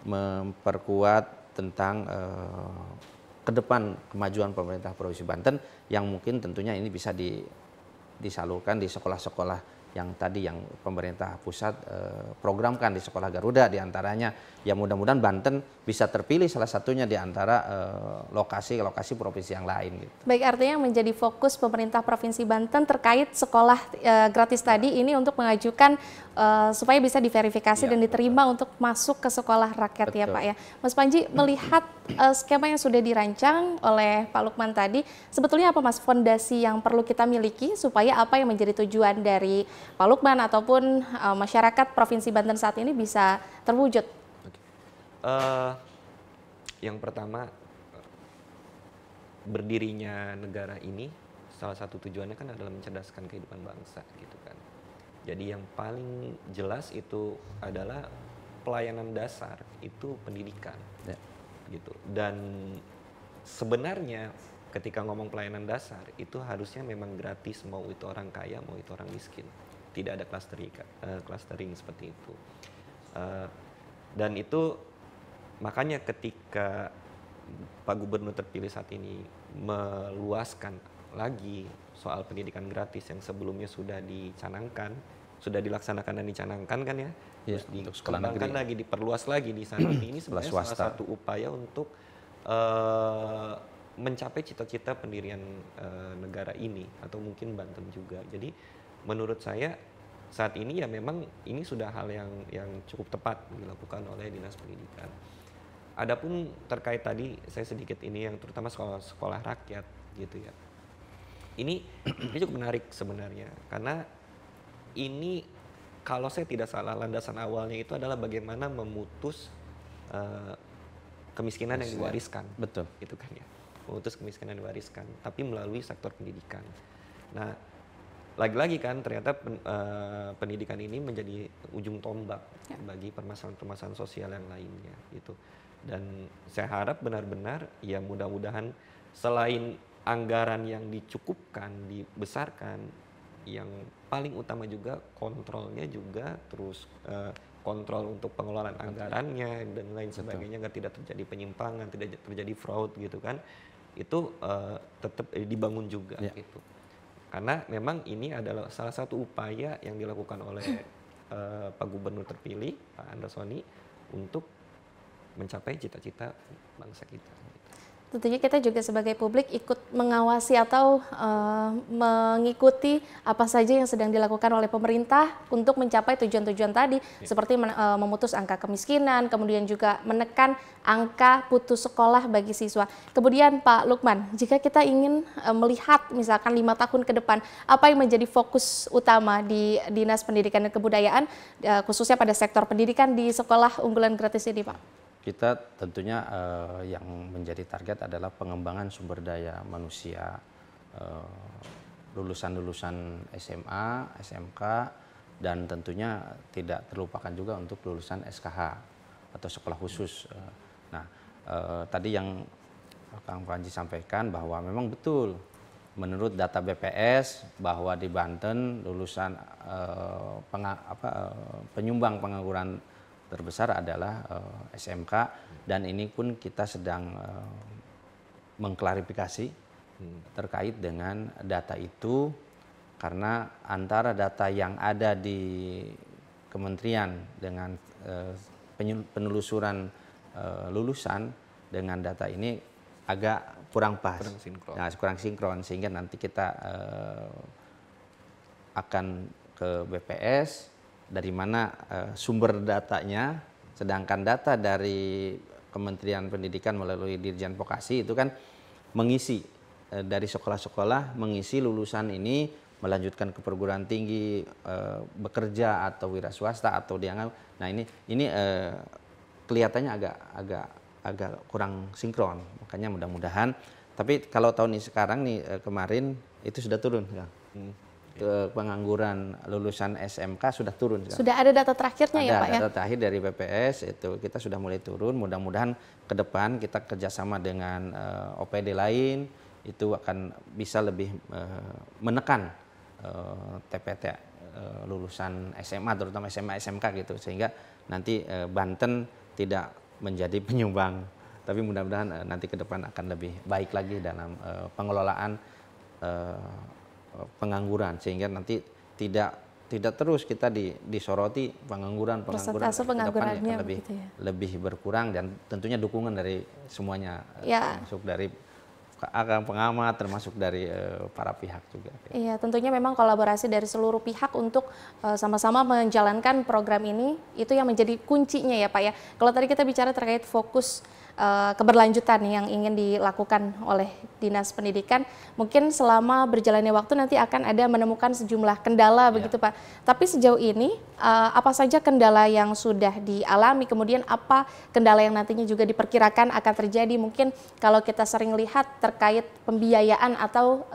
memperkuat tentang ke depan kemajuan pemerintah Provinsi Banten yang mungkin tentunya ini bisa disalurkan di sekolah-sekolah yang tadi yang pemerintah pusat programkan di sekolah Garuda diantaranya. Ya mudah-mudahan Banten bisa terpilih salah satunya di antara lokasi-lokasi provinsi yang lain. Gitu. Baik, artinya yang menjadi fokus pemerintah Provinsi Banten terkait sekolah gratis tadi ini untuk mengajukan supaya bisa diverifikasi dan diterima untuk masuk ke sekolah rakyat. Betul. Ya Pak ya. Mas Panji, melihat skema yang sudah dirancang oleh Pak Lukman tadi, sebetulnya apa Mas fondasi yang perlu kita miliki supaya apa yang menjadi tujuan dari Pak Lukman ataupun masyarakat Provinsi Banten saat ini bisa terwujud? Yang pertama, berdirinya negara ini salah satu tujuannya kan adalah mencerdaskan kehidupan bangsa gitu kan. Jadi yang paling jelas itu adalah pelayanan dasar itu pendidikan, gitu. Dan sebenarnya ketika ngomong pelayanan dasar itu harusnya memang gratis, mau itu orang kaya mau itu orang miskin, tidak ada clustering seperti itu. Dan itu makanya ketika Pak Gubernur terpilih saat ini meluaskan lagi soal pendidikan gratis yang sebelumnya sudah dicanangkan, sudah dilaksanakan dan dicanangkan kan ya, terus dikembangkan lagi, diperluas lagi di sana. Ini sebenarnya salah satu upaya untuk mencapai cita-cita pendirian negara ini, atau mungkin Banten juga. Jadi menurut saya saat ini ya memang ini sudah hal yang cukup tepat dilakukan oleh Dinas Pendidikan. Adapun terkait tadi saya sedikit ini yang terutama sekolah rakyat gitu ya. Ini cukup menarik sebenarnya karena ini kalau saya tidak salah landasan awalnya itu adalah bagaimana memutus kemiskinan yang diwariskan. Betul. Gitu kan ya. Memutus kemiskinan yang diwariskan tapi melalui sektor pendidikan. Nah, lagi-lagi kan ternyata pendidikan ini menjadi ujung tombak bagi permasalahan-permasalahan sosial yang lainnya gitu. Dan saya harap benar-benar ya mudah-mudahan selain anggaran yang dicukupkan, dibesarkan, yang paling utama juga kontrolnya juga terus kontrol untuk pengelolaan anggarannya dan lain sebagainya, agar tidak terjadi penyimpangan, tidak terjadi fraud gitu kan. Itu tetap dibangun juga gitu. Karena memang ini adalah salah satu upaya yang dilakukan oleh Pak Gubernur terpilih, Pak Andra Soni, untuk mencapai cita-cita bangsa kita. Tentunya kita juga sebagai publik ikut mengawasi atau mengikuti apa saja yang sedang dilakukan oleh pemerintah untuk mencapai tujuan-tujuan tadi, seperti memutus angka kemiskinan, kemudian juga menekan angka putus sekolah bagi siswa. Kemudian Pak Lukman, jika kita ingin melihat misalkan 5 tahun ke depan, apa yang menjadi fokus utama di Dinas Pendidikan dan Kebudayaan, khususnya pada sektor pendidikan di sekolah unggulan gratis ini, Pak? Kita tentunya yang menjadi target adalah pengembangan sumber daya manusia, lulusan-lulusan SMA, SMK, dan tentunya tidak terlupakan juga untuk lulusan SKH atau sekolah khusus. Nah, tadi yang Kang Panji sampaikan bahwa memang betul menurut data BPS bahwa di Banten lulusan penyumbang pengangguran terbesar adalah SMK, dan ini pun kita sedang mengklarifikasi terkait dengan data itu, karena antara data yang ada di kementerian dengan penelusuran lulusan dengan data ini agak kurang pas, kurang sinkron, sehingga nanti kita akan ke BPS dari mana sumber datanya, sedangkan data dari Kementerian Pendidikan melalui Dirjen Vokasi itu kan mengisi dari sekolah-sekolah, mengisi lulusan ini melanjutkan ke perguruan tinggi, bekerja atau wira swasta atau dianggap. Nah ini kelihatannya agak kurang sinkron, makanya mudah-mudahan. Tapi kalau tahun ini sekarang nih kemarin itu sudah turun ya. Pengangguran lulusan SMK sudah turun. Sudah ada data terakhirnya ya Pak ya? Ada data terakhir dari BPS, itu kita sudah mulai turun. Mudah-mudahan ke depan kita kerjasama dengan OPD lain, itu akan bisa lebih menekan TPT lulusan SMA, terutama SMA SMK gitu, sehingga nanti Banten tidak menjadi penyumbang, tapi mudah-mudahan nanti ke depan akan lebih baik lagi dalam pengelolaan pengangguran, sehingga nanti tidak terus kita disoroti pengangguran penganggurannya lebih berkurang, dan tentunya dukungan dari semuanya, termasuk dari pengamat, termasuk dari para pihak juga. Iya, tentunya memang kolaborasi dari seluruh pihak untuk sama-sama menjalankan program ini, itu yang menjadi kuncinya ya Pak ya. Kalau tadi kita bicara terkait fokus keberlanjutan yang ingin dilakukan oleh Dinas Pendidikan. Mungkin selama berjalannya waktu nanti akan ada menemukan sejumlah kendala begitu Pak. Tapi sejauh ini apa saja kendala yang sudah dialami, kemudian apa kendala yang nantinya juga diperkirakan akan terjadi? Mungkin kalau kita sering lihat terkait pembiayaan atau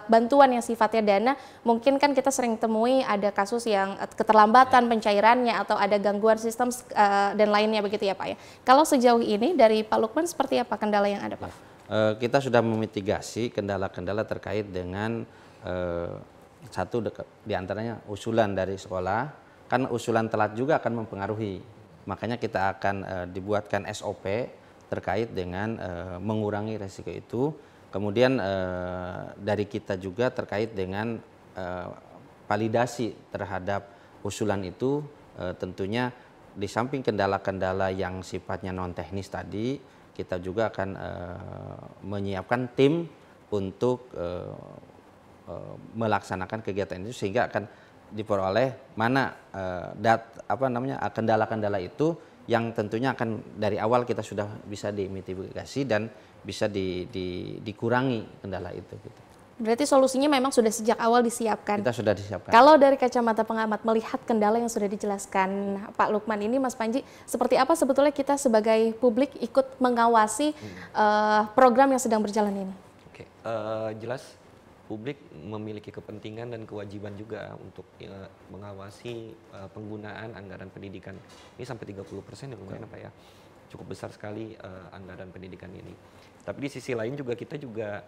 bantuan yang sifatnya dana, mungkin kan kita sering temui ada kasus yang keterlambatan pencairannya atau ada gangguan sistem dan lainnya begitu ya Pak ya. Kalau sejauh ini dari Pak Lukman seperti apa kendala yang ada Pak? Kita sudah memitigasi kendala-kendala terkait dengan satu diantaranya usulan dari sekolah, kan usulan telat juga akan mempengaruhi. Makanya kita akan dibuatkan SOP terkait dengan mengurangi resiko itu. Kemudian dari kita juga terkait dengan validasi terhadap usulan itu, tentunya di samping kendala-kendala yang sifatnya non teknis tadi, kita juga akan menyiapkan tim untuk melaksanakan kegiatan itu sehingga akan diperoleh mana kendala-kendala itu yang tentunya akan dari awal kita sudah bisa dimitigasi dan bisa dikurangi kendala itu. Gitu. Berarti solusinya memang sudah sejak awal disiapkan. Kita sudah disiapkan. Kalau dari kacamata pengamat melihat kendala yang sudah dijelaskan Pak Lukman ini, Mas Panji, seperti apa sebetulnya kita sebagai publik ikut mengawasi program yang sedang berjalan ini? Oke, jelas publik memiliki kepentingan dan kewajiban juga untuk mengawasi penggunaan anggaran pendidikan. Ini sampai 30% ya lumayan apa ya, cukup besar sekali anggaran pendidikan ini. Tapi di sisi lain juga kita juga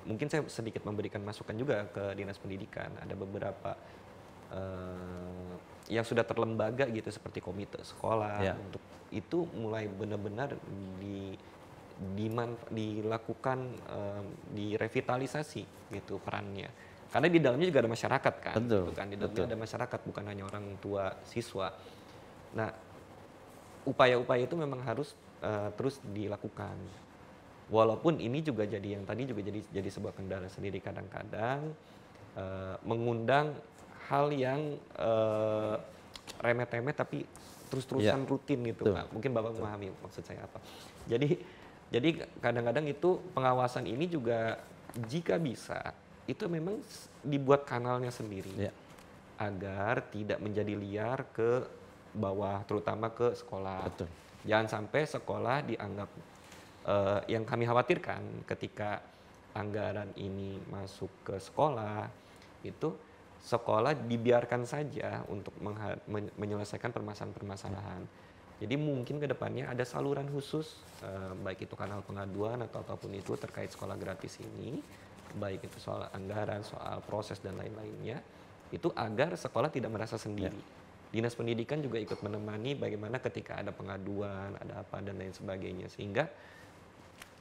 mungkin saya sedikit memberikan masukan juga ke Dinas Pendidikan. Ada beberapa yang sudah terlembaga gitu seperti komite sekolah, untuk itu mulai benar-benar dilakukan direvitalisasi gitu perannya. Karena di dalamnya juga ada masyarakat kan, betul, gitu kan. Di dalamnya ada masyarakat, bukan hanya orang tua siswa. Nah, upaya-upaya itu memang harus terus dilakukan. Walaupun ini juga jadi yang tadi juga jadi sebuah kendala sendiri kadang-kadang mengundang hal yang remeh-temeh tapi terus-terusan rutin gitu Pak. Mungkin Bapak memahami maksud saya apa. Jadi kadang-kadang itu pengawasan ini juga jika bisa itu memang dibuat kanalnya sendiri agar tidak menjadi liar ke bawah, terutama ke sekolah. Betul. Jangan sampai sekolah dianggap yang kami khawatirkan ketika anggaran ini masuk ke sekolah, itu sekolah dibiarkan saja untuk menyelesaikan permasalahan-permasalahan. Jadi mungkin ke depannya ada saluran khusus, baik itu kanal pengaduan atau apapun itu terkait sekolah gratis ini, baik itu soal anggaran, soal proses dan lain-lainnya, itu agar sekolah tidak merasa sendiri. Dinas Pendidikan juga ikut menemani bagaimana ketika ada pengaduan, ada apa dan lain sebagainya, sehingga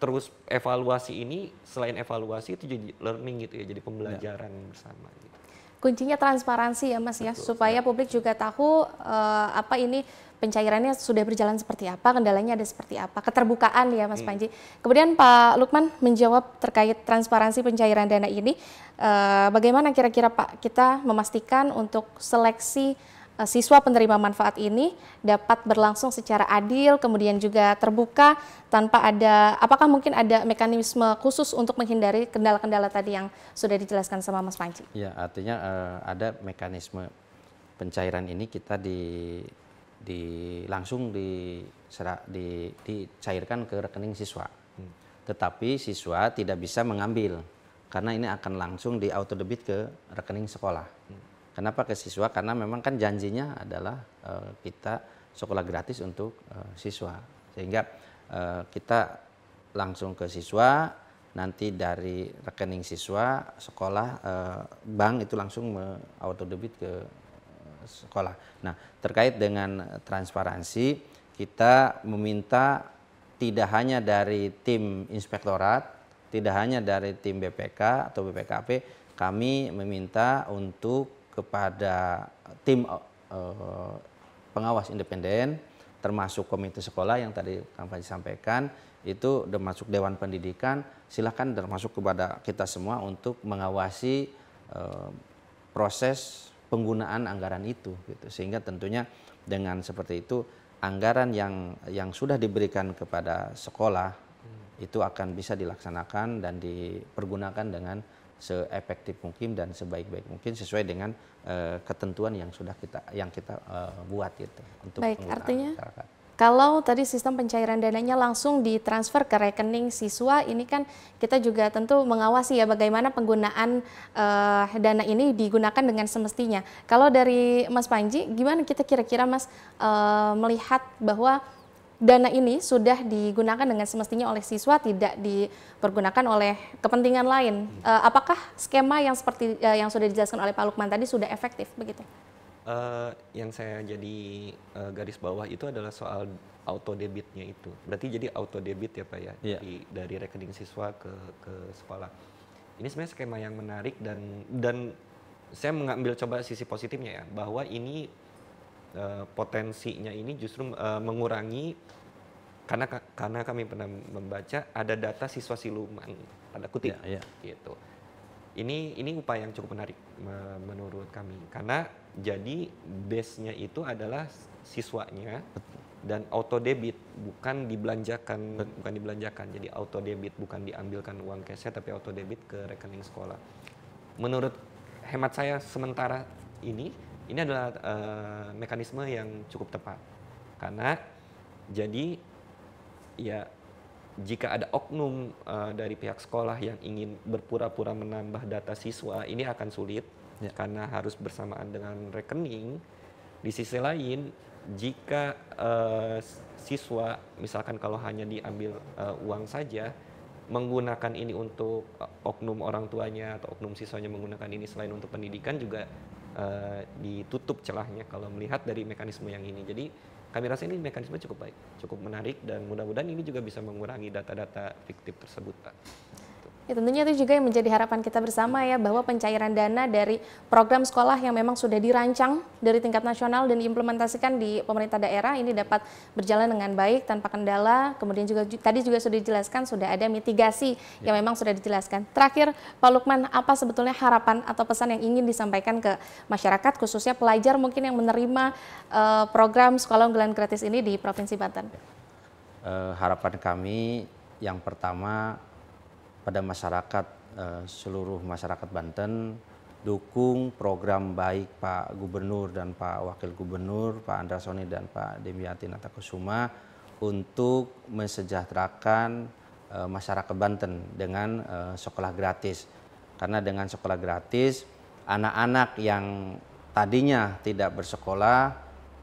terus evaluasi ini, selain evaluasi itu jadi learning gitu ya, jadi pembelajaran bersama gitu. Kuncinya transparansi ya Mas. Betul, ya, supaya publik juga tahu apa ini pencairannya sudah berjalan seperti apa, kendalanya ada seperti apa, keterbukaan ya Mas Panji. Kemudian Pak Lukman menjawab terkait transparansi pencairan dana ini, bagaimana kira-kira Pak kita memastikan untuk seleksi siswa penerima manfaat ini dapat berlangsung secara adil, kemudian juga terbuka tanpa ada, apakah mungkin ada mekanisme khusus untuk menghindari kendala-kendala tadi yang sudah dijelaskan sama Mas Panji? Ya, artinya ada mekanisme pencairan ini kita langsung dicairkan ke rekening siswa. Tetapi siswa tidak bisa mengambil karena ini akan langsung di auto debit ke rekening sekolah. Kenapa ke siswa? Karena memang kan janjinya adalah kita sekolah gratis untuk siswa. Sehingga kita langsung ke siswa, nanti dari rekening siswa, sekolah, bank itu langsung auto debit ke sekolah. Nah, terkait dengan transparansi, kita meminta tidak hanya dari tim inspektorat, tidak hanya dari tim BPK atau BPKP, kami meminta untuk kepada tim pengawas independen, termasuk komite sekolah yang tadi Kang Panji sampaikan, itu termasuk Dewan Pendidikan, silakan termasuk kepada kita semua untuk mengawasi proses penggunaan anggaran itu, gitu. Sehingga tentunya dengan seperti itu anggaran yang sudah diberikan kepada sekolah itu akan bisa dilaksanakan dan dipergunakan dengan seefektif mungkin dan sebaik-baik mungkin sesuai dengan ketentuan yang kita buat itu untuk Baik, penggunaan artinya masyarakat. kalau tadi sistem pencairan dananya langsung ditransfer ke rekening siswa, ini kan kita juga tentu mengawasi ya bagaimana penggunaan dana ini digunakan dengan semestinya. Kalau dari Mas Panji, gimana kita kira-kira Mas melihat bahwa dana ini sudah digunakan dengan semestinya oleh siswa, tidak dipergunakan oleh kepentingan lain? Apakah skema yang seperti yang sudah dijelaskan oleh Pak Lukman tadi sudah efektif begitu? Yang saya jadi garis bawah itu adalah soal auto debitnya itu. Berarti jadi auto debit ya Pak ya, Iya. dari rekening siswa ke sekolah. Ini sebenarnya skema yang menarik dan saya mengambil coba sisi positifnya ya, bahwa ini potensinya ini justru mengurangi karena kami pernah membaca ada data siswa siluman tanda kutip Iya, iya. gitu. Ini upaya yang cukup menarik menurut kami karena jadi base-nya itu adalah siswanya dan auto debit bukan dibelanjakan jadi auto debit bukan diambilkan uang cashnya tapi auto debit ke rekening sekolah. Menurut hemat saya sementara ini adalah mekanisme yang cukup tepat karena jadi ya jika ada oknum dari pihak sekolah yang ingin berpura-pura menambah data siswa, ini akan sulit karena harus bersamaan dengan rekening. Di sisi lain, jika siswa, misalkan kalau hanya diambil uang saja, menggunakan ini untuk oknum orang tuanya atau oknum siswanya menggunakan ini selain untuk pendidikan juga ditutup celahnya kalau melihat dari mekanisme yang ini. Jadi kami rasa ini mekanisme cukup baik, cukup menarik dan mudah-mudahan ini juga bisa mengurangi data-data fiktif tersebut, Pak. Ya, tentunya itu juga yang menjadi harapan kita bersama ya, bahwa pencairan dana dari program sekolah yang memang sudah dirancang dari tingkat nasional dan diimplementasikan di pemerintah daerah ini dapat berjalan dengan baik tanpa kendala. Kemudian juga tadi juga sudah dijelaskan sudah ada mitigasi yang memang sudah dijelaskan. Terakhir Pak Lukman, apa sebetulnya harapan atau pesan yang ingin disampaikan ke masyarakat khususnya pelajar mungkin yang menerima program sekolah unggulan gratis ini di Provinsi Banten? Harapan kami yang pertama pada masyarakat, seluruh masyarakat Banten, dukung program baik Pak Gubernur dan Pak Wakil Gubernur, Pak Andrasoni dan Pak Demiati Natakusuma untuk mensejahterakan masyarakat Banten dengan sekolah gratis. Karena dengan sekolah gratis, anak-anak yang tadinya tidak bersekolah,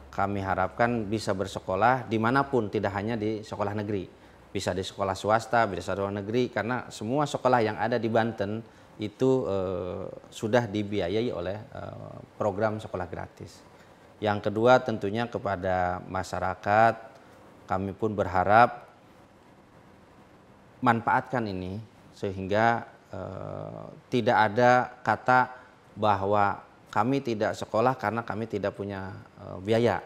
kami harapkan bisa bersekolah dimanapun, tidak hanya di sekolah negeri. Bisa di sekolah swasta, bisa di luar negeri, karena semua sekolah yang ada di Banten itu sudah dibiayai oleh program sekolah gratis. Yang kedua tentunya kepada masyarakat, kami pun berharap manfaatkan ini sehingga tidak ada kata bahwa kami tidak sekolah karena kami tidak punya biaya.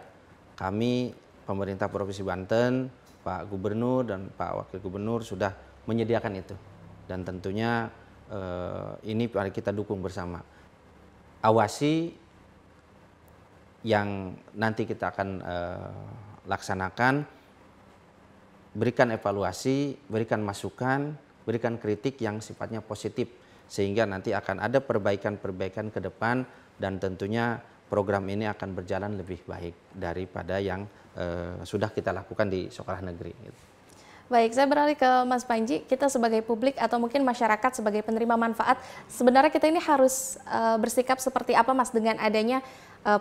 Kami pemerintah Provinsi Banten, Pak Gubernur dan Pak Wakil Gubernur sudah menyediakan itu dan tentunya ini mari kita dukung bersama. Awasi yang nanti kita akan laksanakan, berikan evaluasi, berikan masukan, berikan kritik yang sifatnya positif sehingga nanti akan ada perbaikan-perbaikan ke depan dan tentunya program ini akan berjalan lebih baik daripada yang sudah kita lakukan di sekolah negeri. Baik, saya beralih ke Mas Panji. Kita sebagai publik atau mungkin masyarakat sebagai penerima manfaat, sebenarnya kita ini harus bersikap seperti apa Mas dengan adanya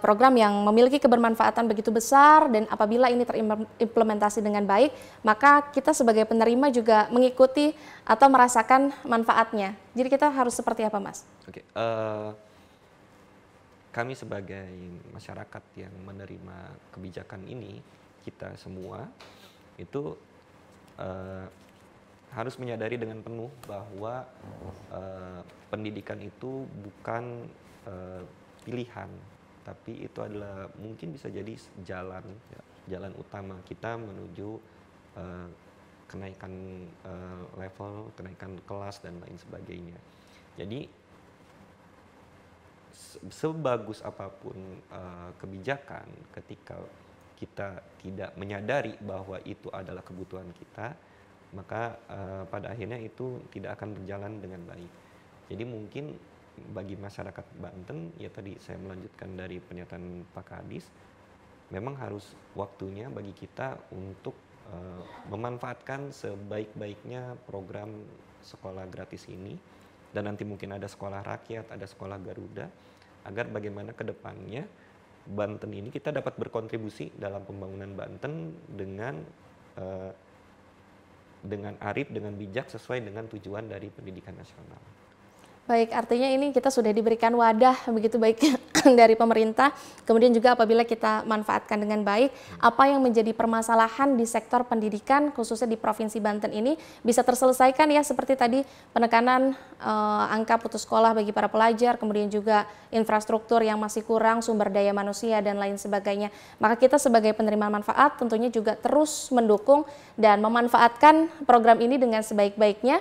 program yang memiliki kebermanfaatan begitu besar dan apabila ini terimplementasi dengan baik, maka kita sebagai penerima juga mengikuti atau merasakan manfaatnya. Jadi kita harus seperti apa Mas? Oke, kami sebagai masyarakat yang menerima kebijakan ini, kita semua itu harus menyadari dengan penuh bahwa pendidikan itu bukan pilihan, tapi itu adalah mungkin bisa jadi jalan utama kita menuju kenaikan level, kenaikan kelas dan lain sebagainya. Jadi sebagus apapun kebijakan, ketika kita tidak menyadari bahwa itu adalah kebutuhan kita, maka pada akhirnya itu tidak akan berjalan dengan baik. Jadi mungkin bagi masyarakat Banten, ya tadi saya melanjutkan dari pernyataan Pak Kadis, memang harus waktunya bagi kita untuk memanfaatkan sebaik-baiknya program sekolah gratis ini, dan nanti mungkin ada sekolah rakyat, ada sekolah Garuda, agar bagaimana ke depannya Banten ini kita dapat berkontribusi dalam pembangunan Banten dengan arif, dengan bijak, sesuai dengan tujuan dari pendidikan nasional. Baik, artinya ini kita sudah diberikan wadah begitu baik dari pemerintah, kemudian juga apabila kita manfaatkan dengan baik, apa yang menjadi permasalahan di sektor pendidikan khususnya di Provinsi Banten ini bisa terselesaikan ya, seperti tadi penekanan angka putus sekolah bagi para pelajar, kemudian juga infrastruktur yang masih kurang, sumber daya manusia dan lain sebagainya. Maka kita sebagai penerima manfaat tentunya juga terus mendukung dan memanfaatkan program ini dengan sebaik-baiknya.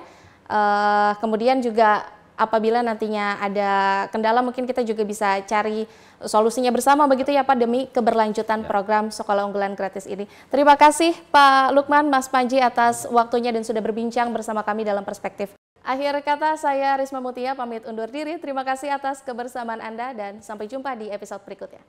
Kemudian juga apabila nantinya ada kendala, mungkin kita juga bisa cari solusinya bersama begitu ya Pak, demi keberlanjutan program Sekolah Unggulan Gratis ini. Terima kasih Pak Lukman, Mas Panji atas waktunya dan sudah berbincang bersama kami dalam Perspektif. Akhir kata, saya Risma Mutia pamit undur diri. Terima kasih atas kebersamaan Anda dan sampai jumpa di episode berikutnya.